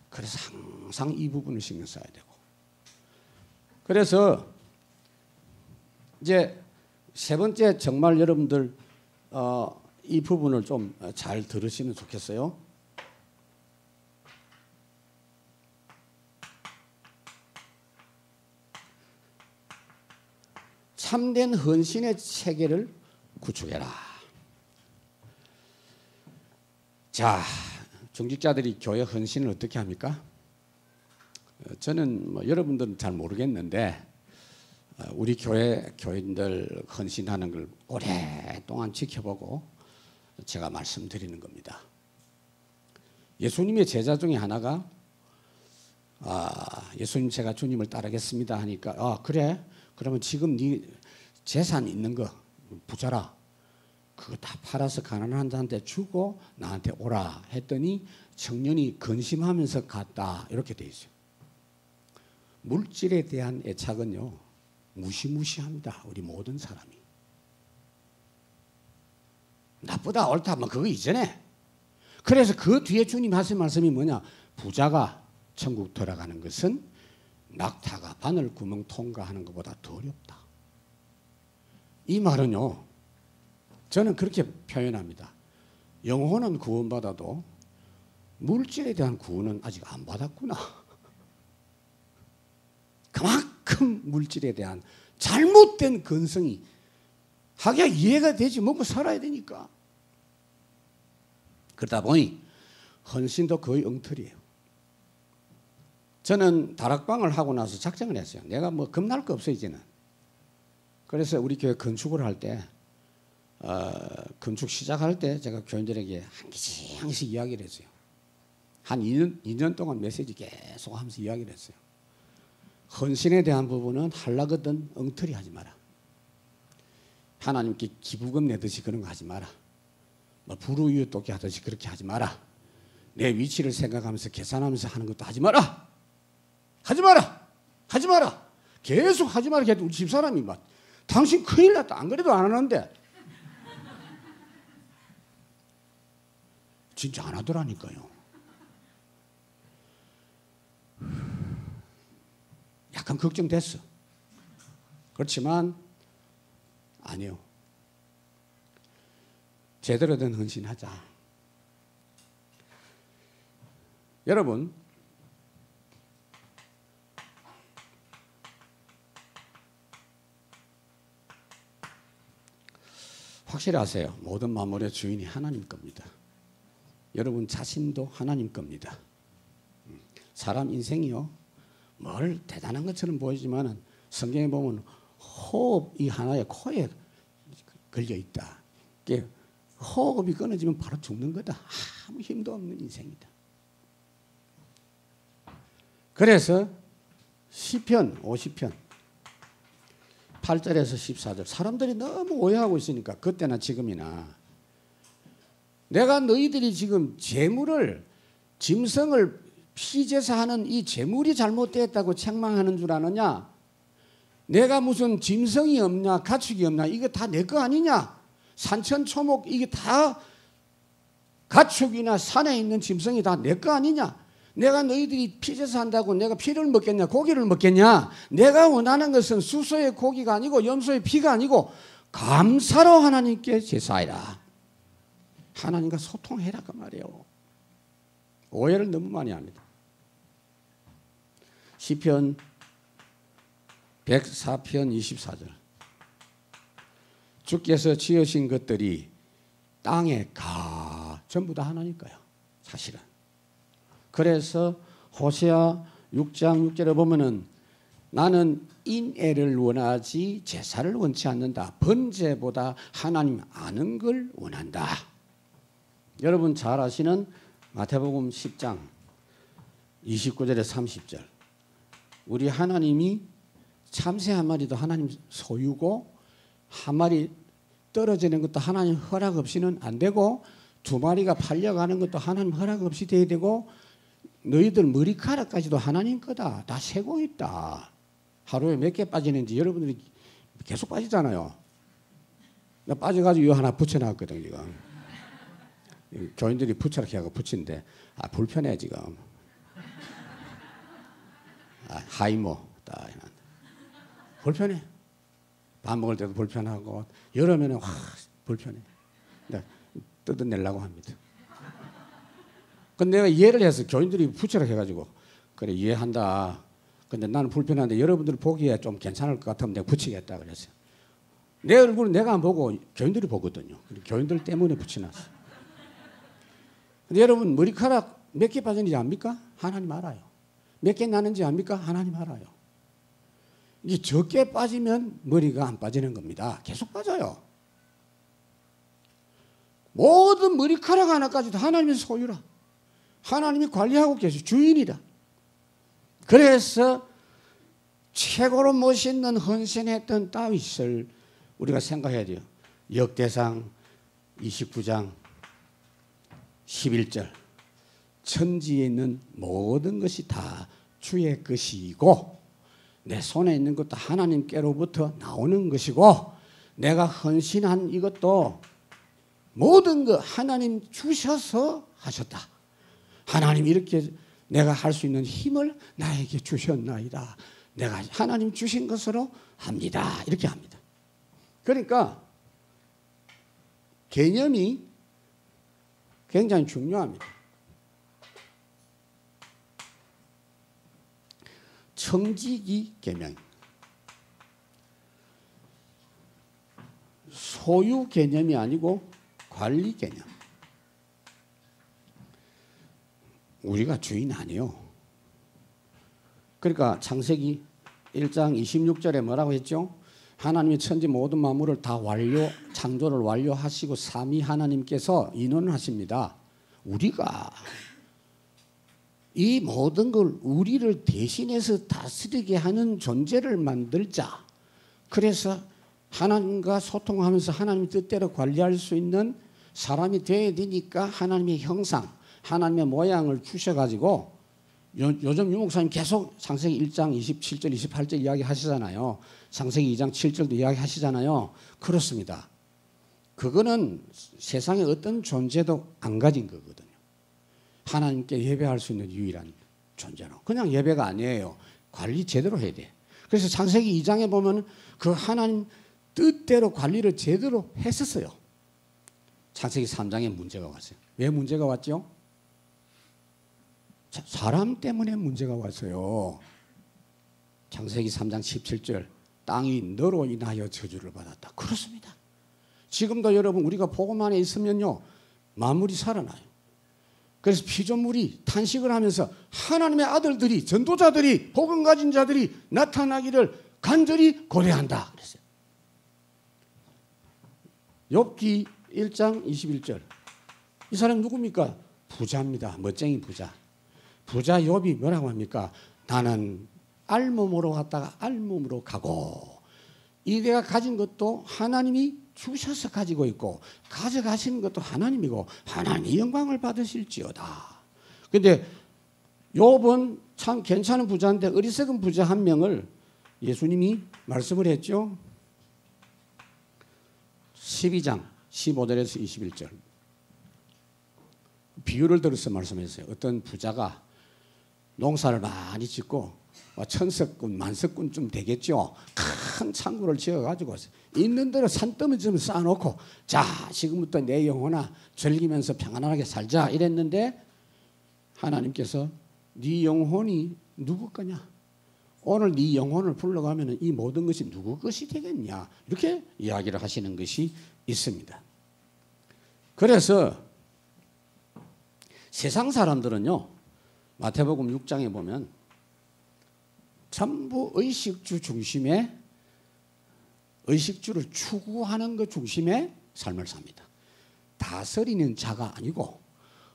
A: 그래서 항상 이 부분을 신경 써야 되고, 그래서 이제 세 번째, 정말 여러분들 이 부분을 좀 잘 들으시면 좋겠어요. 참된 헌신의 체계를 구축해라. 자, 중직자들이 교회 헌신을 어떻게 합니까? 저는 여러분들은 잘 모르겠는데 우리 교회 교인들 헌신하는 걸 오랫동안 지켜보고 제가 말씀드리는 겁니다. 예수님의 제자 중에 하나가 예수님 제가 주님을 따르겠습니다 하니까 그래? 그러면 지금 네 재산 있는 거 부자라. 그거 다 팔아서 가난한 자한테 주고 나한테 오라 했더니 청년이 근심하면서 갔다. 이렇게 돼 있어요. 물질에 대한 애착은요, 무시무시합니다. 우리 모든 사람이. 나쁘다 옳다 뭐 그거 이전에. 그래서 그 뒤에 주님 하신 말씀이 뭐냐? 부자가 천국 들어가는 것은 낙타가 바늘 구멍 통과하는 것보다 더 어렵다. 이 말은요, 저는 그렇게 표현합니다. 영혼은 구원받아도 물질에 대한 구원은 아직 안 받았구나. 그만큼 물질에 대한 잘못된 근성이 하기야 이해가 되지, 먹고 살아야 되니까. 그러다 보니 헌신도 거의 엉터리예요. 저는 다락방을 하고 나서 작정을 했어요. 내가 뭐 겁날 거 없어 이제는. 그래서 우리 교회 건축을 할 때 건축 시작할 때 제가 교인들에게 한 개씩 이야기를 했어요. 한 2년 동안 메시지 계속 하면서 이야기를 했어요. 헌신에 대한 부분은 하려거든 엉터리 하지 마라. 하나님께 기부금 내듯이 그런 거 하지 마라. 뭐 불우이웃 돕기 하듯이 그렇게 하지 마라. 내 위치를 생각하면서 계산하면서 하는 것도 하지 마라. 하지 마라. 하지 마라. 계속 하지 마라. 우리 집사람이 막 당신 큰일 났다. 안 그래도 안 하는데. 진짜 안 하더라니까요. 약간 걱정됐어. 그렇지만 아니요. 제대로 된 헌신하자. 여러분, 확실히 아세요. 모든 만물의 주인이 하나님 겁니다. 여러분 자신도 하나님 겁니다. 사람 인생이요, 뭘 대단한 것처럼 보이지만은 성경에 보면 호흡이 하나의 코에 걸려 있다. 호흡이 끊어지면 바로 죽는 거다. 아무 힘도 없는 인생이다. 그래서 시편 50편 8절에서 14절, 사람들이 너무 오해하고 있으니까 그때나 지금이나, 내가 너희들이 지금 재물을, 짐승을 피제사하는 이 재물이 잘못되었다고 책망하는 줄 아느냐? 내가 무슨 짐승이 없냐, 가축이 없냐, 이게 다 내 거 아니냐? 산천초목 이게 다 가축이나 산에 있는 짐승이 다 내 거 아니냐? 내가 너희들이 피제사한다고 내가 피를 먹겠냐, 고기를 먹겠냐? 내가 원하는 것은 수소의 고기가 아니고 염소의 피가 아니고 감사로 하나님께 제사하라. 하나님과 소통해라 그 말이에요. 오해를 너무 많이 합니다. 시편 104편 24절, 주께서 지으신 것들이 땅에 전부 다 하나님 거야 사실은. 그래서 호세아 6장 6절에 보면은 나는 인애를 원하지 제사를 원치 않는다. 번제보다 하나님 아는 걸 원한다. 여러분 잘 아시는 마태복음 10장 29절에 30절, 우리 하나님이 참새 한 마리도 하나님 소유고 한 마리 떨어지는 것도 하나님 허락 없이는 안 되고 2마리가 팔려가는 것도 하나님 허락 없이 돼야 되고 너희들 머리카락까지도 하나님 거다. 다 세고 있다. 하루에 몇 개 빠지는지 여러분들이 계속 빠지잖아요. 나 빠져가지고 이거 하나 붙여놨거든 지금. 교인들이 붙여라 하고 붙인데 불편해 지금. 하이모 딱 불편해. 밥 먹을 때도 불편하고 여름에는 불편해. 뜯어내려고 합니다. 근데 내가 이해를 해서 교인들이 붙여라 해가지고 그래 이해한다. 근데 나는 불편한데 여러분들 보기에 좀 괜찮을 것 같으면 내가 붙이겠다 그랬어요. 내 얼굴은 내가 안 보고 교인들이 보거든요. 교인들 때문에 붙여놨어. 근데 여러분 머리카락 몇 개 빠졌는지 압니까? 하나님 알아요. 몇 개 나는지 압니까? 하나님 알아요. 이게 적게 빠지면 머리가 안 빠지는 겁니다. 계속 빠져요. 모든 머리카락 하나까지도 하나님의 소유라. 하나님이 관리하고 계시 주인이다. 그래서 최고로 멋있는 헌신했던 다윗을 우리가 생각해야 돼요. 역대상 29장 11절 천지에 있는 모든 것이 다 주의 것이고 내 손에 있는 것도 하나님께로부터 나오는 것이고 내가 헌신한 이것도 모든 것 하나님 주셔서 하셨다. 하나님 이렇게 내가 할 수 있는 힘을 나에게 주셨나이다. 내가 하나님 주신 것으로 합니다. 이렇게 합니다. 그러니까 개념이 굉장히 중요합니다. 청지기 개념. 소유 개념이 아니고 관리 개념. 우리가 주인 아니요. 그러니까 창세기 1장 26절에 뭐라고 했죠? 하나님이 천지 모든 만물을 다 창조를 완료하시고 삼위 하나님께서 인원을 하십니다. 우리가 이 모든 걸 우리를 대신해서 다스리게 하는 존재를 만들자. 그래서 하나님과 소통하면서 하나님 뜻대로 관리할 수 있는 사람이 되어야 되니까 하나님의 형상, 하나님의 모양을 주셔가지고 요즘 유목사님 계속 창세기 1장 27절 28절 이야기하시잖아요. 창세기 2장 7절도 이야기하시잖아요. 그렇습니다. 그거는 세상에 어떤 존재도 안 가진 거거든요. 하나님께 예배할 수 있는 유일한 존재로. 그냥 예배가 아니에요. 관리 제대로 해야 돼. 그래서 창세기 2장에 보면 그 하나님 뜻대로 관리를 제대로 했었어요. 창세기 3장에 문제가 왔어요. 왜 문제가 왔죠? 사람 때문에 문제가 왔어요. 창세기 3장 17절 땅이 너로 인하여 저주를 받았다. 그렇습니다. 지금도 여러분 우리가 복음 안에 있으면요 만물이 살아나요. 그래서 피조물이 탄식을 하면서 하나님의 아들들이 전도자들이 복음 가진 자들이 나타나기를 간절히 고대한다 그랬어요. 욥기 1장 21절 이 사람 누굽니까? 부자입니다. 멋쟁이 부자. 부자 욥이 뭐라고 합니까? 나는 알몸으로 갔다가 알몸으로 가고 이 내가 가진 것도 하나님이 주셔서 가지고 있고 가져가시는 것도 하나님이고 하나님이 영광을 받으실지어다. 그런데 욥은 참 괜찮은 부자인데 어리석은 부자 한 명을 예수님이 말씀을 했죠. 12장 15절에서 21절 비유를 들어서 말씀했어요. 어떤 부자가 농사를 많이 짓고 천석군 만석군쯤 되겠죠. 큰 창고를 지어가지고 있는 대로 산더미 좀 쌓아놓고 자 지금부터 내 영혼아 즐기면서 평안하게 살자 이랬는데 하나님께서 네 영혼이 누구 거냐? 오늘 네 영혼을 불러가면 이 모든 것이 누구 것이 되겠냐? 이렇게 이야기를 하시는 것이 있습니다. 그래서 세상 사람들은요 마태복음 6장에 보면 전부 의식주 중심의 의식주를 추구하는 것 중심의 삶을 삽니다. 다스리는 자가 아니고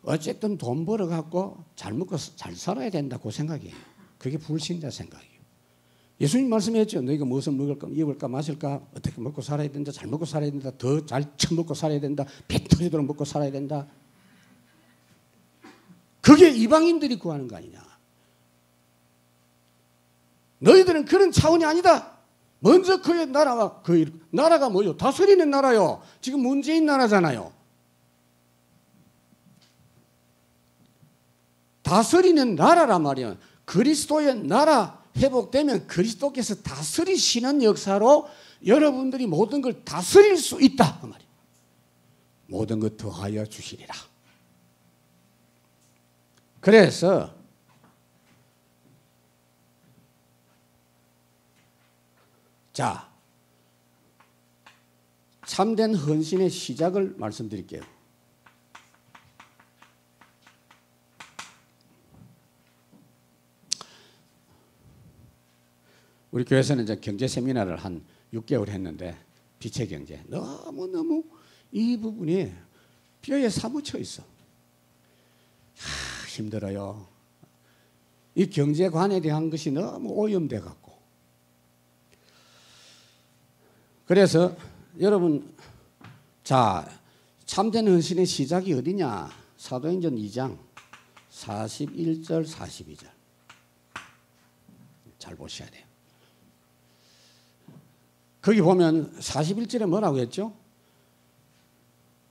A: 어쨌든 돈 벌어갖고 잘 먹고 잘 살아야 된다고 생각이에요. 그게 불신자 생각이에요. 예수님 말씀했죠. 너희가 무엇을 먹을까 입을까 마실까 어떻게 먹고 살아야 된다. 잘 먹고 살아야 된다. 더 잘 처먹고 살아야 된다. 배 터지도록 먹고 살아야 된다. 그게 이방인들이 구하는 거 아니냐. 너희들은 그런 차원이 아니다. 먼저 그의 나라가, 그 나라가 뭐요? 다스리는 나라요. 지금 문재인 나라잖아요. 다스리는 나라란 말이야. 그리스도의 나라 회복되면 그리스도께서 다스리시는 역사로 여러분들이 모든 걸 다스릴 수 있다. 그 말이야. 모든 것 더하여 주시리라. 그래서 자, 참된 헌신의 시작을 말씀드릴게요. 우리 교회에서는 이제 경제 세미나를 한 6개월 했는데 빛의 경제 너무너무 이 부분이 뼈에 사무쳐 있어. 힘들어요. 이 경제관에 대한 것이 너무 오염돼 갖고. 그래서 여러분, 자, 참된 헌신의 시작이 어디냐? 사도행전 2장 41절 42절 잘 보셔야 돼요. 거기 보면 41절에 뭐라고 했죠?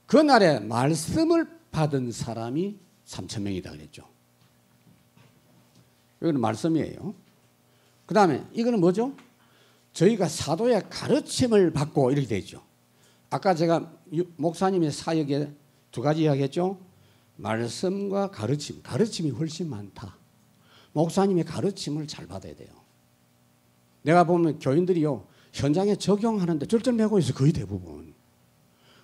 A: 그날에 말씀을 받은 사람이 3,000명이다 그랬죠. 이거는 말씀이에요. 그 다음에 이거는 뭐죠? 저희가 사도의 가르침을 받고 이렇게 되죠. 아까 제가 목사님의 사역에 두 가지 이야기했죠. 말씀과 가르침. 가르침이 훨씬 많다. 목사님의 가르침을 잘 받아야 돼요. 내가 보면 교인들이요, 현장에 적용하는데 절절매고 있어, 거의 대부분.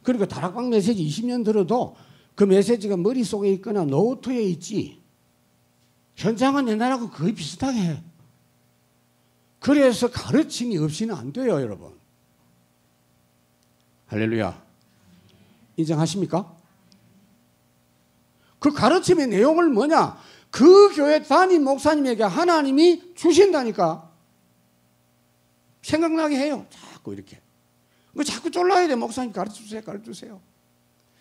A: 그러니까 다락방 메시지 20년 들어도 그 메시지가 머릿속에 있거나 노트에 있지, 현장은 옛날하고 거의 비슷하게 해. 그래서 가르침이 없이는 안 돼요, 여러분. 할렐루야. 인정하십니까? 그 가르침의 내용을 뭐냐? 그 교회 담임 목사님에게 하나님이 주신다니까. 생각나게 해요. 자꾸 이렇게. 자꾸 쫄라야 돼. 목사님 가르쳐주세요. 가르쳐주세요.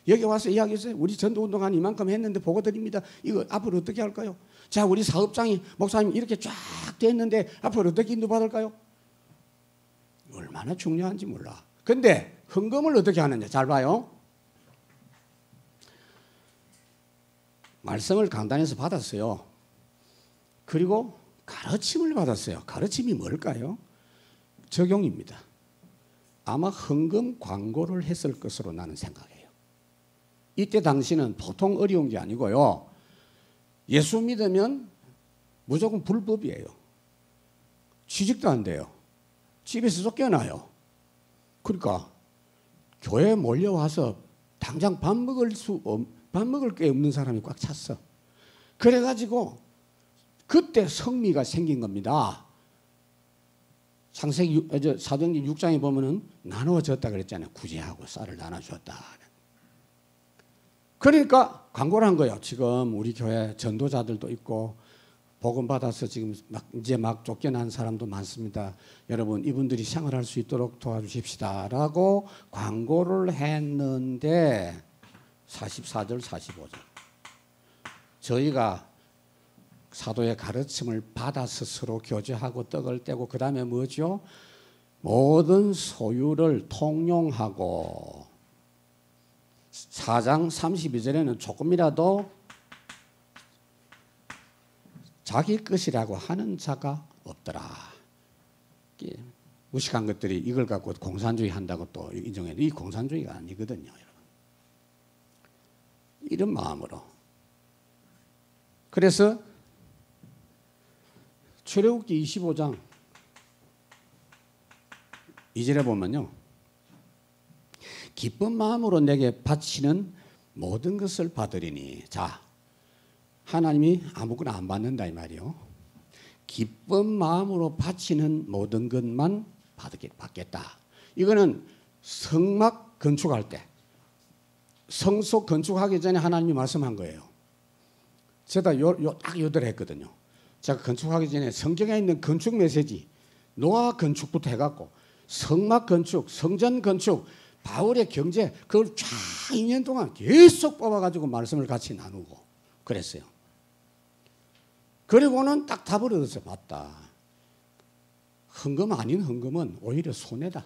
A: 여기 와서 이야기했어요. 우리 전도운동한 이만큼 했는데 보고 드립니다. 이거 앞으로 어떻게 할까요? 자, 우리 사업장이 목사님 이렇게 쫙 됐는데 앞으로 어떻게 인도받을까요? 얼마나 중요한지 몰라. 근데 헌금을 어떻게 하느냐. 잘 봐요. 말씀을 강단에서 받았어요. 그리고 가르침을 받았어요. 가르침이 뭘까요? 적용입니다. 아마 헌금 광고를 했을 것으로 나는 생각해요. 이때 당시는 보통 어려운 게 아니고요. 예수 믿으면 무조건 불법이에요. 취직도 안 돼요. 집에서 쫓겨나요. 그러니까 교회에 몰려와서 당장 밥 먹을 게 없는 사람이 꽉 찼어. 그래가지고 그때 성미가 생긴 겁니다. 창세기 사도행전 6장에 보면은 나누어졌다 그랬잖아요. 구제하고 쌀을 나눠줬다. 그러니까 광고를 한 거예요. 지금 우리 교회 전도자들도 있고 복음 받아서 지금 이제 막 쫓겨난 사람도 많습니다. 여러분 이분들이 생활할 수 있도록 도와주십시다라고 광고를 했는데 44절 45절 저희가 사도의 가르침을 받아서 서로 교제하고 떡을 떼고 그 다음에 뭐죠? 모든 소유를 통용하고 4장 32절에는 조금이라도 자기 것이라고 하는 자가 없더라. 무식한 것들이 이걸 갖고 공산주의 한다고 또 인정해도 이 공산주의가 아니거든요. 여러분. 이런 마음으로. 그래서 출애굽기 25장 2절에 보면요. 기쁜 마음으로 내게 바치는 모든 것을 받으리니. 자, 하나님이 아무거나 안 받는다 이 말이요. 기쁜 마음으로 바치는 모든 것만 받겠다. 이거는 성막 건축할 때, 성소 건축하기 전에 하나님이 말씀한 거예요. 제가 딱 요대로 했거든요. 제가 건축하기 전에 성경에 있는 건축 메시지, 노아 건축부터 해갖고 성막 건축, 성전 건축, 바울의 경제 그걸 쫙 2년 동안 계속 뽑아가지고 말씀을 같이 나누고 그랬어요. 그리고는 딱 답을 얻었어요. 맞다. 헌금 아닌 헌금은 오히려 손해다.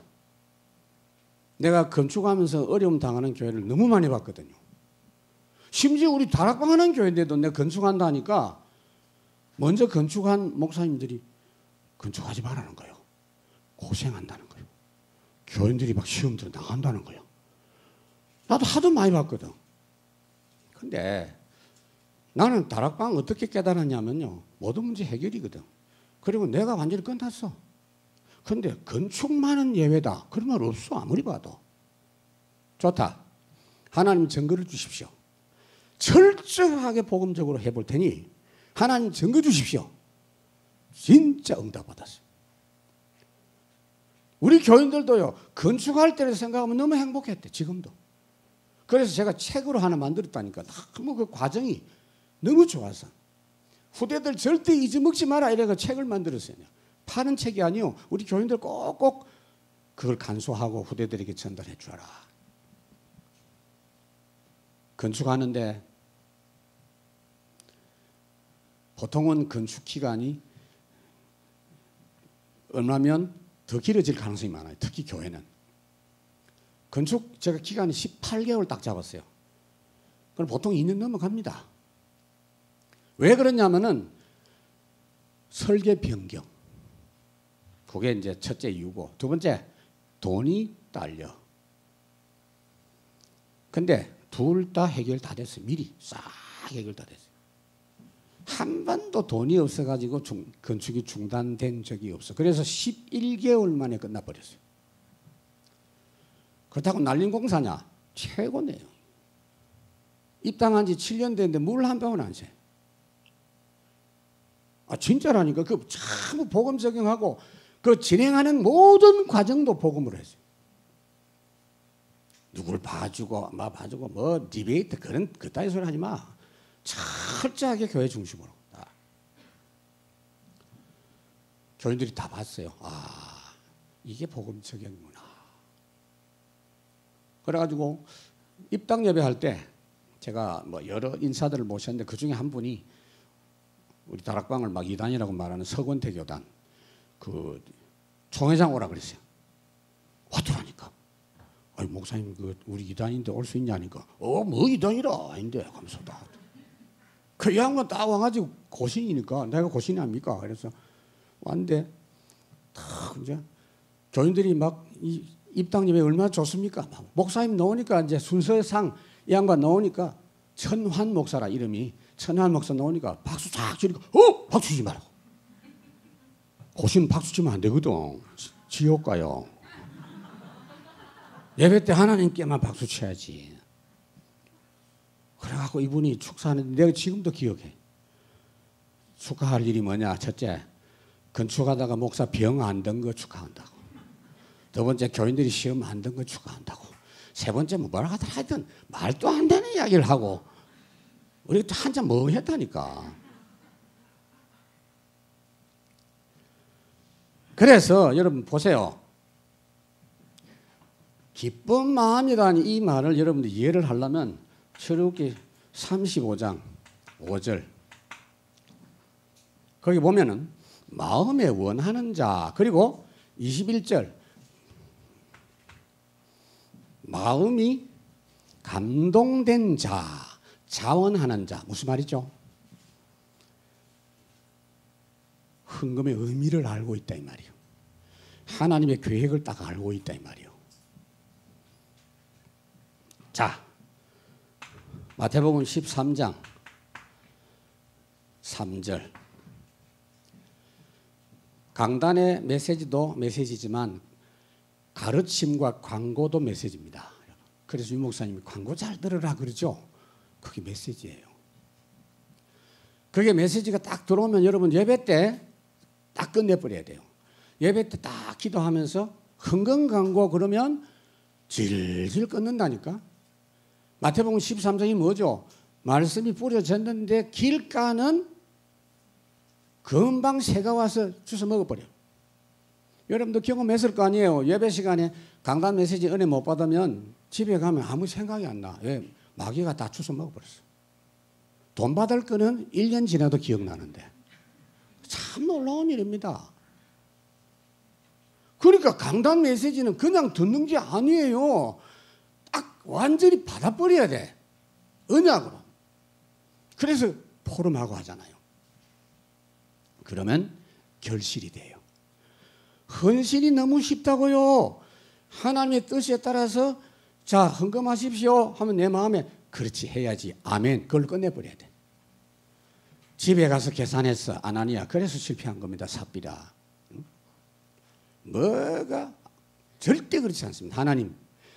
A: 내가 건축하면서 어려움 당하는 교회를 너무 많이 봤거든요. 심지어 우리 다락방 하는 교회인데도 내가 건축한다니까 먼저 건축한 목사님들이 건축하지 말라는 거예요. 고생한다는 거예요. 교인들이 막 시험들어 나간다는 거예요. 나도 하도 많이 봤거든. 근데 나는 다락방 어떻게 깨달았냐면요. 모든 문제 해결이거든. 그리고 내가 완전히 끝났어. 근데 건축만은 예외다. 그런 말 없어. 아무리 봐도. 좋다. 하나님 증거를 주십시오. 철저하게 복음적으로 해볼 테니 하나님 증거 주십시오. 진짜 응답 받았어요. 우리 교인들도요. 건축할 때를 생각하면 너무 행복했대. 지금도. 그래서 제가 책으로 하나 만들었다니까. 너무 그 과정이 너무 좋아서. 후대들 절대 잊어먹지 마라 이래서 책을 만들었어요. 파는 책이 아니요. 우리 교인들 꼭꼭 그걸 간수하고 후대들에게 전달해 주라. 건축하는데 보통은 건축 기간이 얼마면 더 길어질 가능성이 많아요. 특히 교회는. 건축 제가 기간이 18개월 딱 잡았어요. 그럼 보통 2년 넘어갑니다. 왜 그러냐면은 설계 변경. 그게 이제 첫째 이유고, 두 번째 돈이 딸려. 근데 둘 다 해결 다 됐어요. 미리 싹 해결 다 됐어요. 한 번도 돈이 없어가지고 건축이 중단된 적이 없어. 그래서 11개월 만에 끝나버렸어요. 그렇다고 날린 공사냐? 최고네요. 입당한 지 7년 됐는데 물 한 방울 안 새. 아 진짜라니까. 그 전부 복음 적용하고 그 진행하는 모든 과정도 복음으로 했어요. 누굴 봐주고 뭐 디베이트 그런 그따위 소리 하지 마. 철저하게 교회 중심으로. 교인들이 다 봤어요. 아 이게 복음 적용이구나. 그래가지고 입당 예배할 때 제가 뭐 여러 인사들을 모셨는데 그 중에 한 분이 우리 다락방을 막 이단이라고 말하는 서건태 교단 그 총회장 오라 그랬어요. 왔더라니까. 아니 목사님 그 우리 이단인데 올 수 있냐니까. 뭐 이단이라 아닌데 하면서 다. 그 양반 딱 와가지고 고신이니까 내가 고신이 아닙니까? 그래서 왔는데 딱 이제 교인들이 막 이 입당 예배 얼마나 좋습니까? 목사님 나오니까 이제 순서상 이 양반 나오니까 천환 목사라 이름이 천환 목사 나오니까 박수 쫙 치니까 박수 치지 말라고. 고신 박수 치면 안 되거든. 지옥 가요. 예배 때 하나님께만 박수 쳐야지. 그래갖고 이분이 축사하는데 내가 지금도 기억해. 축하할 일이 뭐냐? 첫째, 건축하다가 목사 병 안 든 거 축하한다고. 두 번째, 교인들이 시험 안 든 거 축하한다고. 세 번째, 뭐라 하든 말도 안 되는 이야기를 하고 우리 한참 뭐 했다니까. 그래서 여러분 보세요. 기쁜 마음이라는 이 말을 여러분들 이해를 하려면 출애굽기 35장 5절 거기 보면은 마음에 원하는 자 그리고 21절 마음이 감동된 자 자원하는 자 무슨 말이죠? 헌금의 의미를 알고 있다 이 말이에요. 하나님의 계획을 딱 알고 있다 이 말이에요. 자, 마태복음 13장 3절 강단의 메시지도 메시지지만 가르침과 광고도 메시지입니다. 그래서 유 목사님이 광고 잘 들으라 그러죠. 그게 메시지예요. 그게 메시지가 딱 들어오면 여러분 예배 때 딱 끝내버려야 돼요. 예배 때 딱 기도하면서 헌금 광고 그러면 질질 끊는다니까. 마태복음 13장이 뭐죠? 말씀이 뿌려졌는데 길가는 금방 새가 와서 주워 먹어버려. 여러분도 경험했을 거 아니에요. 예배 시간에 강단 메시지 은혜 못 받으면 집에 가면 아무 생각이 안 나. 왜? 마귀가 다 주워 먹어버렸어. 돈 받을 거는 1년 지나도 기억나는데 참 놀라운 일입니다. 그러니까 강단 메시지는 그냥 듣는 게 아니에요. 딱 완전히 받아버려야 돼. 언약으로. 그래서 포럼하고 하잖아요. 그러면 결실이 돼요. 헌신이 너무 쉽다고요. 하나님의 뜻에 따라서 자 헌금하십시오 하면 내 마음에 그렇지 해야지. 아멘. 그걸 끝내버려야 돼. 집에 가서 계산했어. 아나니아. 그래서 실패한 겁니다. 삽비라. 뭐가 절대 그렇지 않습니다. 하나님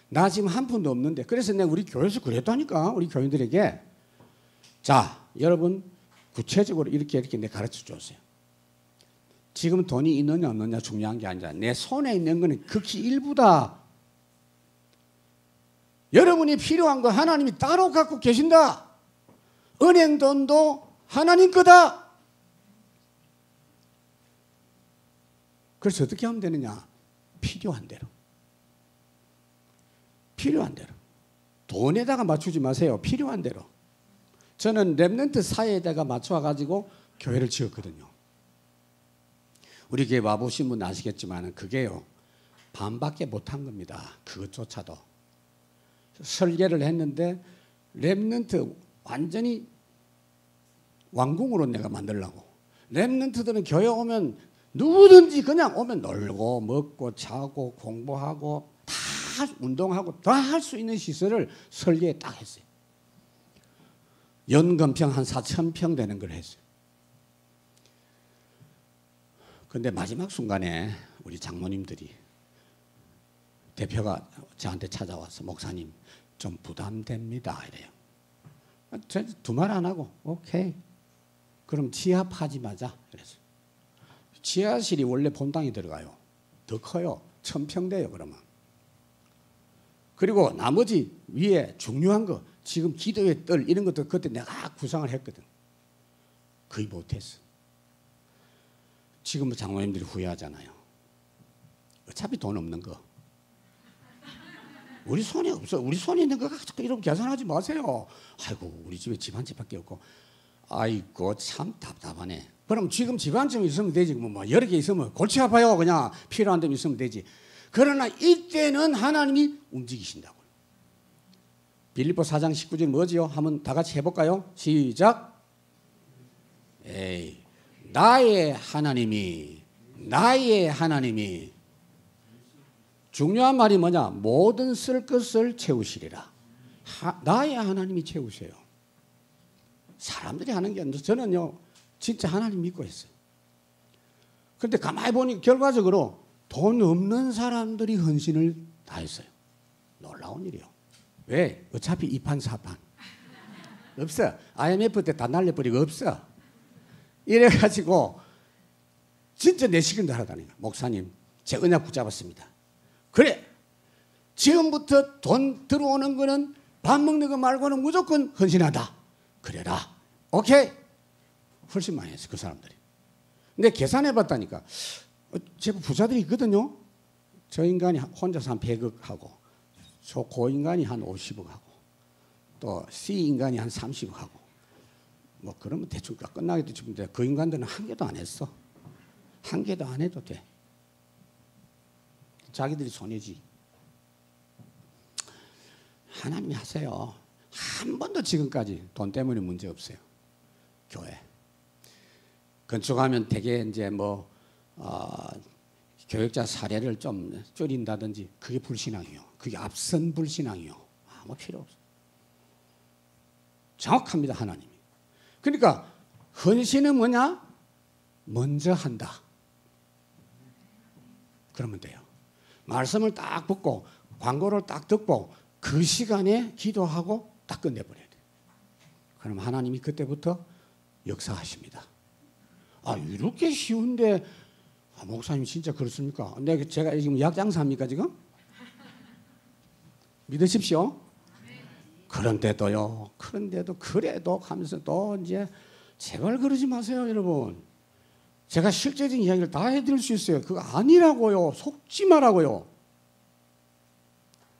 A: 나 지금 한 푼도 없는데 그래서 내가 우리 교회에서 그랬다니까. 우리 교인들에게 자 여러분 구체적으로 이렇게 내가 가르쳐 줬어요. 지금 돈이 있느냐 없느냐 중요한 게 아니라 내 손에 있는 거는 극히 일부다. 여러분이 필요한 거 하나님이 따로 갖고 계신다. 은행 돈도 하나님 거다. 그래서 어떻게 하면 되느냐? 필요한 대로. 필요한 대로. 돈에다가 맞추지 마세요. 필요한 대로. 저는 렘넌트 사회에다가 맞춰가지고 교회를 지었거든요. 우리 교회 와보신 분 아시겠지만 그게요. 반밖에 못한 겁니다. 그것조차도. 설계를 했는데 렘넌트 완전히 왕궁으로 내가 만들려고. 렘넌트들은 교회 오면 누구든지 그냥 오면 놀고 먹고 자고 공부하고 다 운동하고 다 할 수 있는 시설을 설계에 딱 했어요. 연금평 한 4,000평 되는 걸 했어요. 그런데 마지막 순간에 우리 장모님들이 대표가 저한테 찾아와서 목사님 좀 부담됩니다 이래요. 두 말 안 하고 오케이 그럼 지하파지 마자 그래서 지하실이 원래 본당이 들어가요. 더 커요. 1,000평 돼요 그러면. 그리고 나머지 위에 중요한 거 지금 기도의 뜰 이런 것도 그때 내가 구상을 했거든. 거의 못했어. 지금 장모님들이 후회하잖아요. 어차피 돈 없는 거. 우리 손에 없어. 우리 손에 있는 거 가지고 이런 계산하지 마세요. 아이고 우리 집에 집 한 채밖에 없고. 아이고 참 답답하네. 그럼 지금 집 한 채 있으면 되지. 뭐 여러 개 있으면 골치 아파요. 그냥 필요한 데 있으면 되지. 그러나 이때는 하나님이 움직이신다고요. 빌립보 4장 19절 뭐지요? 한번 다 같이 해볼까요? 시작. 에이, 나의 하나님이 중요한 말이 뭐냐? 모든 쓸 것을 채우시리라. 나의 하나님이 채우세요. 사람들이 하는 게 아니라 저는요 진짜 하나님 믿고 했어요. 그런데 가만히 보니 결과적으로 돈 없는 사람들이 헌신을 다 했어요. 놀라운 일이요. 왜? 어차피 이판사판 없어. IMF 때 다 날려버리고 없어. 이래가지고 진짜 내시경도 하라다니까. 목사님 제 언약 붙잡았습니다. 그래 지금부터 돈 들어오는 거는 밥 먹는 거 말고는 무조건 헌신하다. 그래라. 오케이. 훨씬 많이 했어 그 사람들이. 근데 계산해봤다니까 제법 부자들이 있거든요. 저 인간이 혼자서 한 100억 하고 저 고 인간이 한 50억 하고 또 C 인간이 한 30억 하고 뭐 그러면 대충 끝나게 되는데 그 인간들은 한 개도 안 했어. 한 개도 안 해도 돼. 자기들이 손해지. 하나님이 하세요. 한 번도 지금까지 돈 때문에 문제 없어요. 교회. 건축하면 되게 이제 뭐 교역자 사례를 좀 줄인다든지 그게 불신앙이요. 그게 앞선 불신앙이요. 아무 필요 없어. 정확합니다 하나님이. 그러니까 헌신은 뭐냐? 먼저 한다. 그러면 돼요. 말씀을 딱 듣고 광고를 딱 듣고 그 시간에 기도하고 딱 끝내버려야 돼. 그럼 하나님이 그때부터 역사하십니다. 아 이렇게 쉬운데 목사님 진짜 그렇습니까? 제가 지금 약장사입니까 지금? 믿으십시오. 그런데도요. 그런데도 그래도 하면서 또 이제 제발 그러지 마세요 여러분. 제가 실제적인 이야기를 다 해드릴 수 있어요. 그거 아니라고요. 속지 마라고요.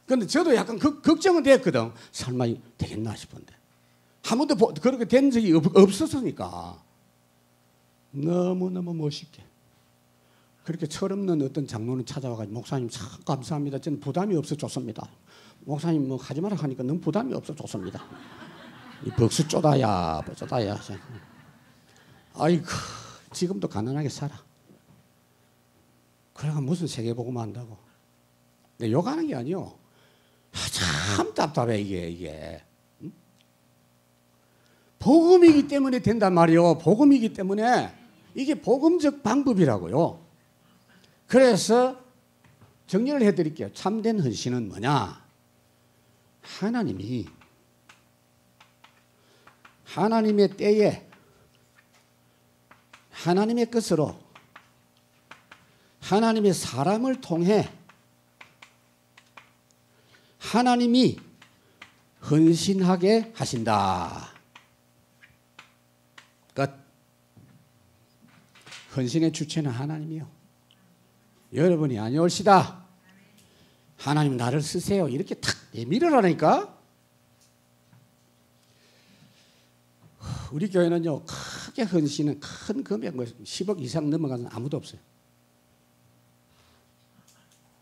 A: 그런데 저도 약간 걱정은 됐거든. 설마 되겠나 싶은데 한 번도 그렇게 된 적이 없었으니까. 너무너무 멋있게. 그렇게 철없는 어떤 장로는 찾아와가지고 목사님 참 감사합니다. 저는 부담이 없어 좋습니다. 목사님 뭐 하지 마라 하니까 너무 부담이 없어 좋습니다. 이 벅수 쪼다야 쪼다야. 아이고 지금도 가난하게 살아. 그래가 무슨 세계복음 한다고. 내 욕하는 게 아니요. 참 답답해 이게. 응? 복음이기 때문에 된단 말이요. 복음이기 때문에 이게 복음적 방법이라고요. 그래서 정리를 해드릴게요. 참된 헌신은 뭐냐? 하나님의 때에 하나님의 것으로 하나님의 사람을 통해 하나님이 헌신하게 하신다. 그러니까 헌신의 주체는 하나님이요. 여러분이 아니올시다. 하나님 나를 쓰세요. 이렇게 탁 내밀으라니까. 우리 교회는요 크게 헌신은 큰 금액 10억 이상 넘어가는 아무도 없어요.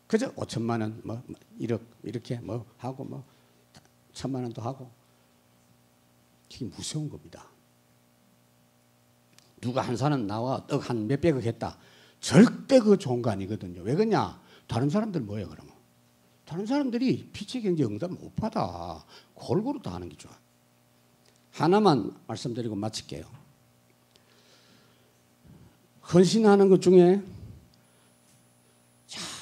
A: 그저 5천만 원, 뭐 1억 이렇게 뭐 하고 뭐 1,000만 원도 하고. 이게 무서운 겁니다. 누가 한 사람 나와 떡 한 몇백억 했다. 절대 그거 좋은 거 아니거든요. 왜 그러냐? 다른 사람들 뭐예요 그러면? 다른 사람들이 피치 경제 응답 못 받아. 골고루 다 하는 게 좋아. 하나만 말씀드리고 마칠게요. 헌신하는 것 중에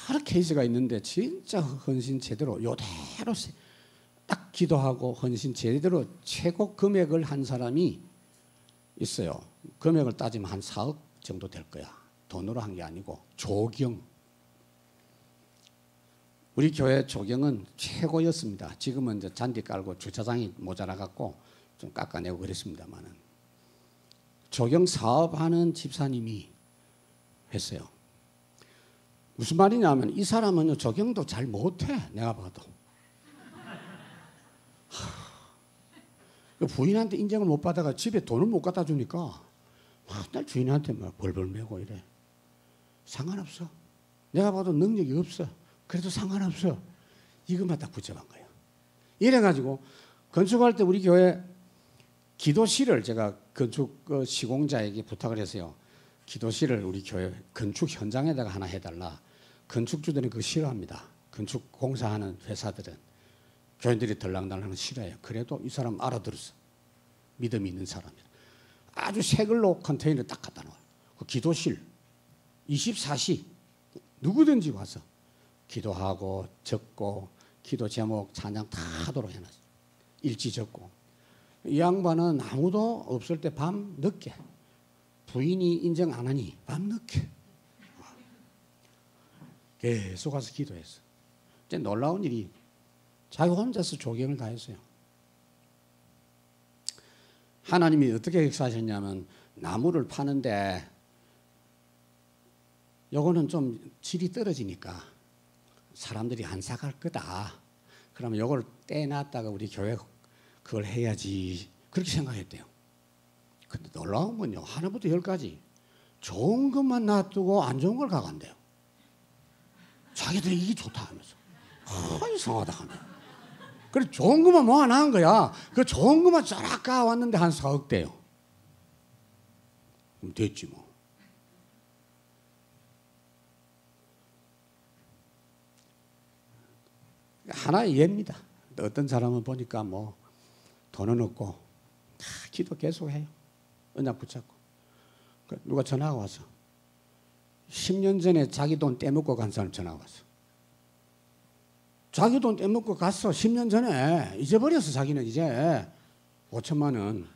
A: 여러 케이스가 있는데 진짜 헌신 제대로 요대로 딱 기도하고 헌신 제대로 최고 금액을 한 사람이 있어요. 금액을 따지면 한 4억 정도 될 거야. 돈으로 한 게 아니고 조경. 우리 교회 조경은 최고였습니다. 지금은 이제 잔디 깔고 주차장이 모자라 갖고 좀 깎아내고 그랬습니다만은 조경 사업하는 집사님이 했어요. 무슨 말이냐면 이 사람은 조경도 잘 못해. 내가 봐도. 부인한테 인정을 못 받아가 집에 돈을 못 갖다 주니까 맨날 주인한테 막 벌벌 매고 이래. 상관없어. 내가 봐도 능력이 없어. 그래도 상관없어. 이것만 딱 붙여간 거예요. 이래가지고 건축할 때 우리 교회 기도실을 제가 건축 시공자에게 부탁을 했어요. 기도실을 우리 교회 건축 현장에다가 하나 해달라. 건축주들은 그거 싫어합니다. 건축 공사하는 회사들은 교인들이 덜랑덜랑 싫어해요. 그래도 이 사람 알아들었어. 믿음이 있는 사람이라. 아주 새 걸로 컨테이너를 딱 갖다 놓아요. 그 기도실 24시 누구든지 와서 기도하고 적고 기도 제목 찬양 다 하도록 해놨어요. 일지 적고. 이 양반은 아무도 없을 때 밤 늦게 부인이 인정 안 하니 밤 늦게 계속 가서 기도했어. 이제 놀라운 일이 자기 혼자서 조경을 다 했어요. 하나님이 어떻게 역사하셨냐면 나무를 파는데 요거는 좀 질이 떨어지니까 사람들이 안 사갈 거다. 그러면 요걸 떼놨다가 우리 교회 그걸 해야지. 그렇게 생각했대요. 근데 놀라운 건요. 하나부터 열까지 좋은 것만 놔두고 안 좋은 걸 가간대요. 자기들이 이게 좋다 하면서. 이상하다 하면. 그래 좋은 것만 모아놓은 거야. 그 좋은 것만 쫙 까왔는데 한 4억 대요. 그럼 됐지 뭐. 하나의 예입니다. 어떤 사람은 보니까 뭐 돈은 없고 다 기도 계속해요. 언약 붙잡고. 누가 전화가 와서 10년 전에 자기 돈 떼먹고 간 사람 전화가 왔어. 자기 돈 떼먹고 갔어. 10년 전에 잊어버렸어. 자기는 이제 5천만 원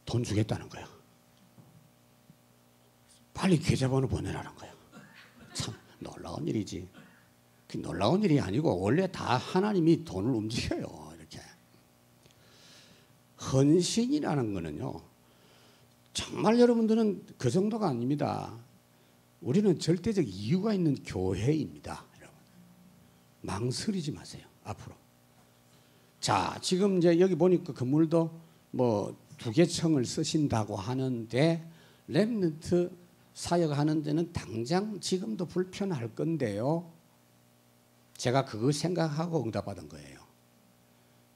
A: 돈 주겠다는 거야. 빨리 계좌번호 보내라는 거야. 참 놀라운 일이지. 그 놀라운 일이 아니고 원래 다 하나님이 돈을 움직여요. 이렇게. 헌신이라는 거는요. 정말 여러분들은 그 정도가 아닙니다. 우리는 절대적 이유가 있는 교회입니다. 여러분. 망설이지 마세요. 앞으로. 자, 지금 이제 여기 보니까 건물도 뭐 2개 층을 쓰신다고 하는데 렘넌트 사역하는 데는 당장 지금도 불편할 건데요. 제가 그거 생각하고 응답받은 거예요.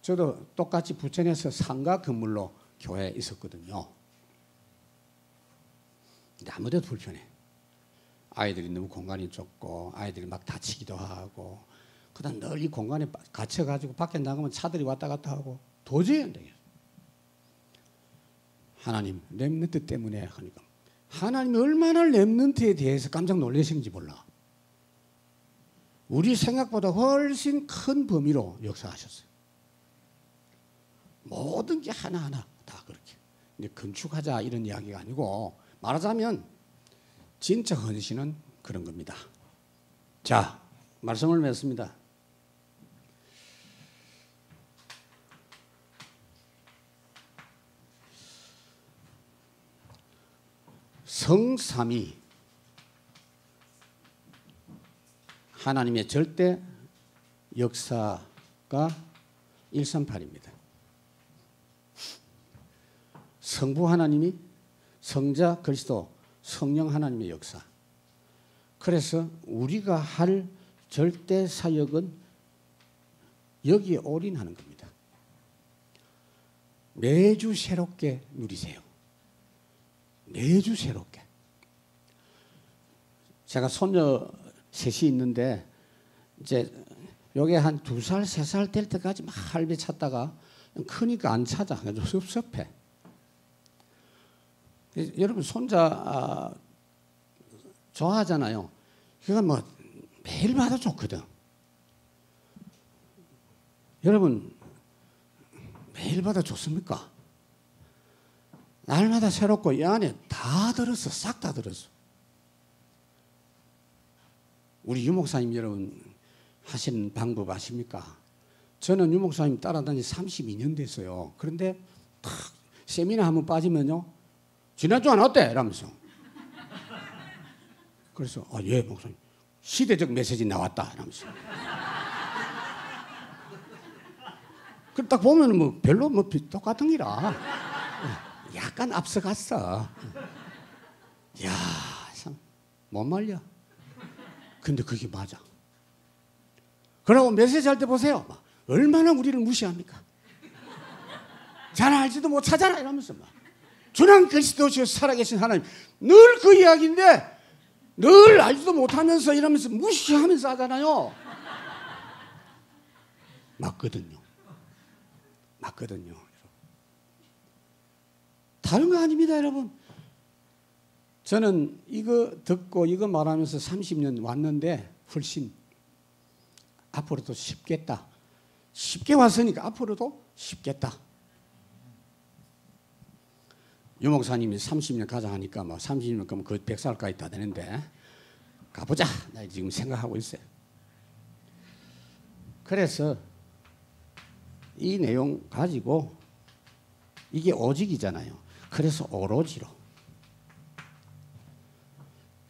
A: 저도 똑같이 부천에서 상가 건물로 교회에 있었거든요. 근데 아무데도 불편해. 아이들이 너무 공간이 좁고 아이들이 막 다치기도 하고 그다음 늘 이 공간에 갇혀가지고 밖에 나가면 차들이 왔다 갔다 하고 도저히 안 되겠어요. 하나님 렘넌트 때문에 하니까 하나님이 얼마나 렘넌트에 대해서 깜짝 놀라시는지 몰라. 우리 생각보다 훨씬 큰 범위로 역사하셨어요. 모든 게 하나하나 다 그렇게. 이제 건축하자 이런 이야기가 아니고 말하자면 진짜 헌신은 그런 겁니다. 자, 말씀을 맺습니다. 성삼위 하나님의 절대 역사가 138입니다. 성부 하나님이 성자 그리스도 성령 하나님의 역사. 그래서 우리가 할 절대 사역은 여기에 올인하는 겁니다. 매주 새롭게 누리세요. 매주 새롭게. 제가 손녀 셋이 있는데 이제 요게 한 2살, 3살 될 때까지 막 할배 찾다가 크니까 안 찾아. 섭섭해. 여러분 손자 좋아하잖아요. 그건 뭐 매일 봐도 좋거든. 여러분 매일 봐도 좋습니까? 날마다 새롭고 이 안에 다 들었어. 싹 다 들었어. 우리 유목사님 여러분 하시는 방법 아십니까? 저는 유목사님 따라다니 32년 됐어요. 그런데 탁 세미나 한번 빠지면요. 지난주 안 왔대? 이러면서. 그래서 예 목사님 시대적 메시지 나왔다 이러면서. 그 딱 보면 뭐 별로 뭐 똑같은 기라. 약간 앞서갔어. 야, 참 못 말려. 근데 그게 맞아. 그러고 메시지 할 때 보세요. 얼마나 우리를 무시합니까? 잘 알지도 못하잖아 이러면서 막. 주는 그리스도시요 살아계신 하나님. 늘 그 이야기인데 늘 알지도 못하면서 이러면서 무시하면서 하잖아요. 맞거든요. 맞거든요. 다른 거 아닙니다, 여러분. 저는 이거 듣고 이거 말하면서 30년 왔는데 훨씬 앞으로도 쉽겠다. 쉽게 왔으니까 앞으로도 쉽겠다. 유목사님이 30년 가자 하니까 뭐 30년 그러면 그 100살까지 다 되는데 가보자. 나 지금 생각하고 있어요. 그래서 이 내용 가지고 이게 오직이잖아요. 그래서 오로지로.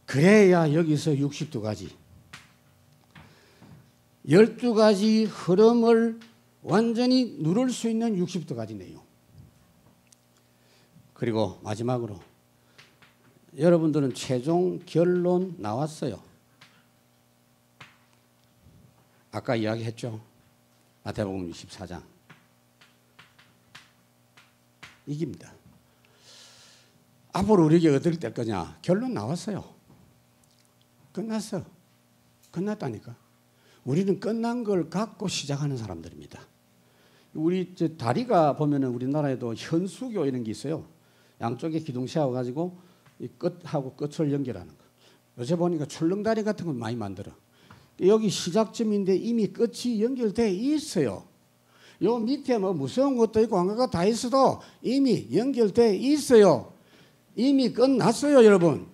A: 그래야 여기서 62가지 12가지 흐름을 완전히 누를 수 있는 62가지 내용. 그리고 마지막으로 여러분들은 최종 결론 나왔어요. 아까 이야기했죠. 마태복음 24장. 이깁니다. 앞으로 우리에게 어떻게 될 거냐. 결론 나왔어요. 끝났어. 끝났다니까. 우리는 끝난 걸 갖고 시작하는 사람들입니다. 우리 다리가 보면은 우리나라에도 현수교 이런 게 있어요. 양쪽에 기둥 세워가지고 이 끝하고 끝을 연결하는 거. 요새 보니까 출렁다리 같은 걸 많이 만들어. 여기 시작점인데 이미 끝이 연결돼 있어요. 요 밑에 뭐 무서운 것도 있고 한가가 다 있어도 이미 연결돼 있어요. 이미 끝났어요, 여러분.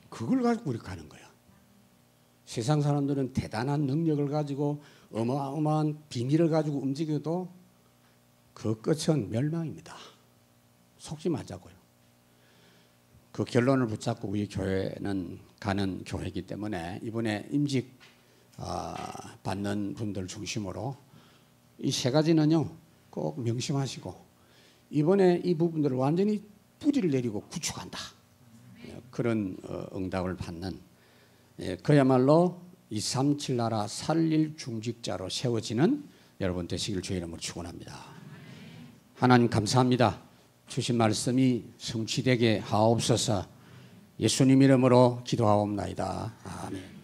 A: 그걸 가지고 우리 가는 거야. 세상 사람들은 대단한 능력을 가지고 어마어마한 비밀을 가지고 움직여도 그 끝은 멸망입니다. 속지 말자고요. 그 결론을 붙잡고 우리 교회는 가는 교회이기 때문에 이번에 임직 받는 분들 중심으로 이 세 가지는요 꼭 명심하시고 이번에 이 부분들을 완전히 뿌리를 내리고 구축한다. 그런 응답을 받는 그야말로 237 나라 살릴 중직자로 세워지는 여러분 되시길 주의 이름으로 축원합니다. 하나님 감사합니다. 주신 말씀이 성취되게 하옵소서. 예수님 이름으로 기도하옵나이다. 아멘.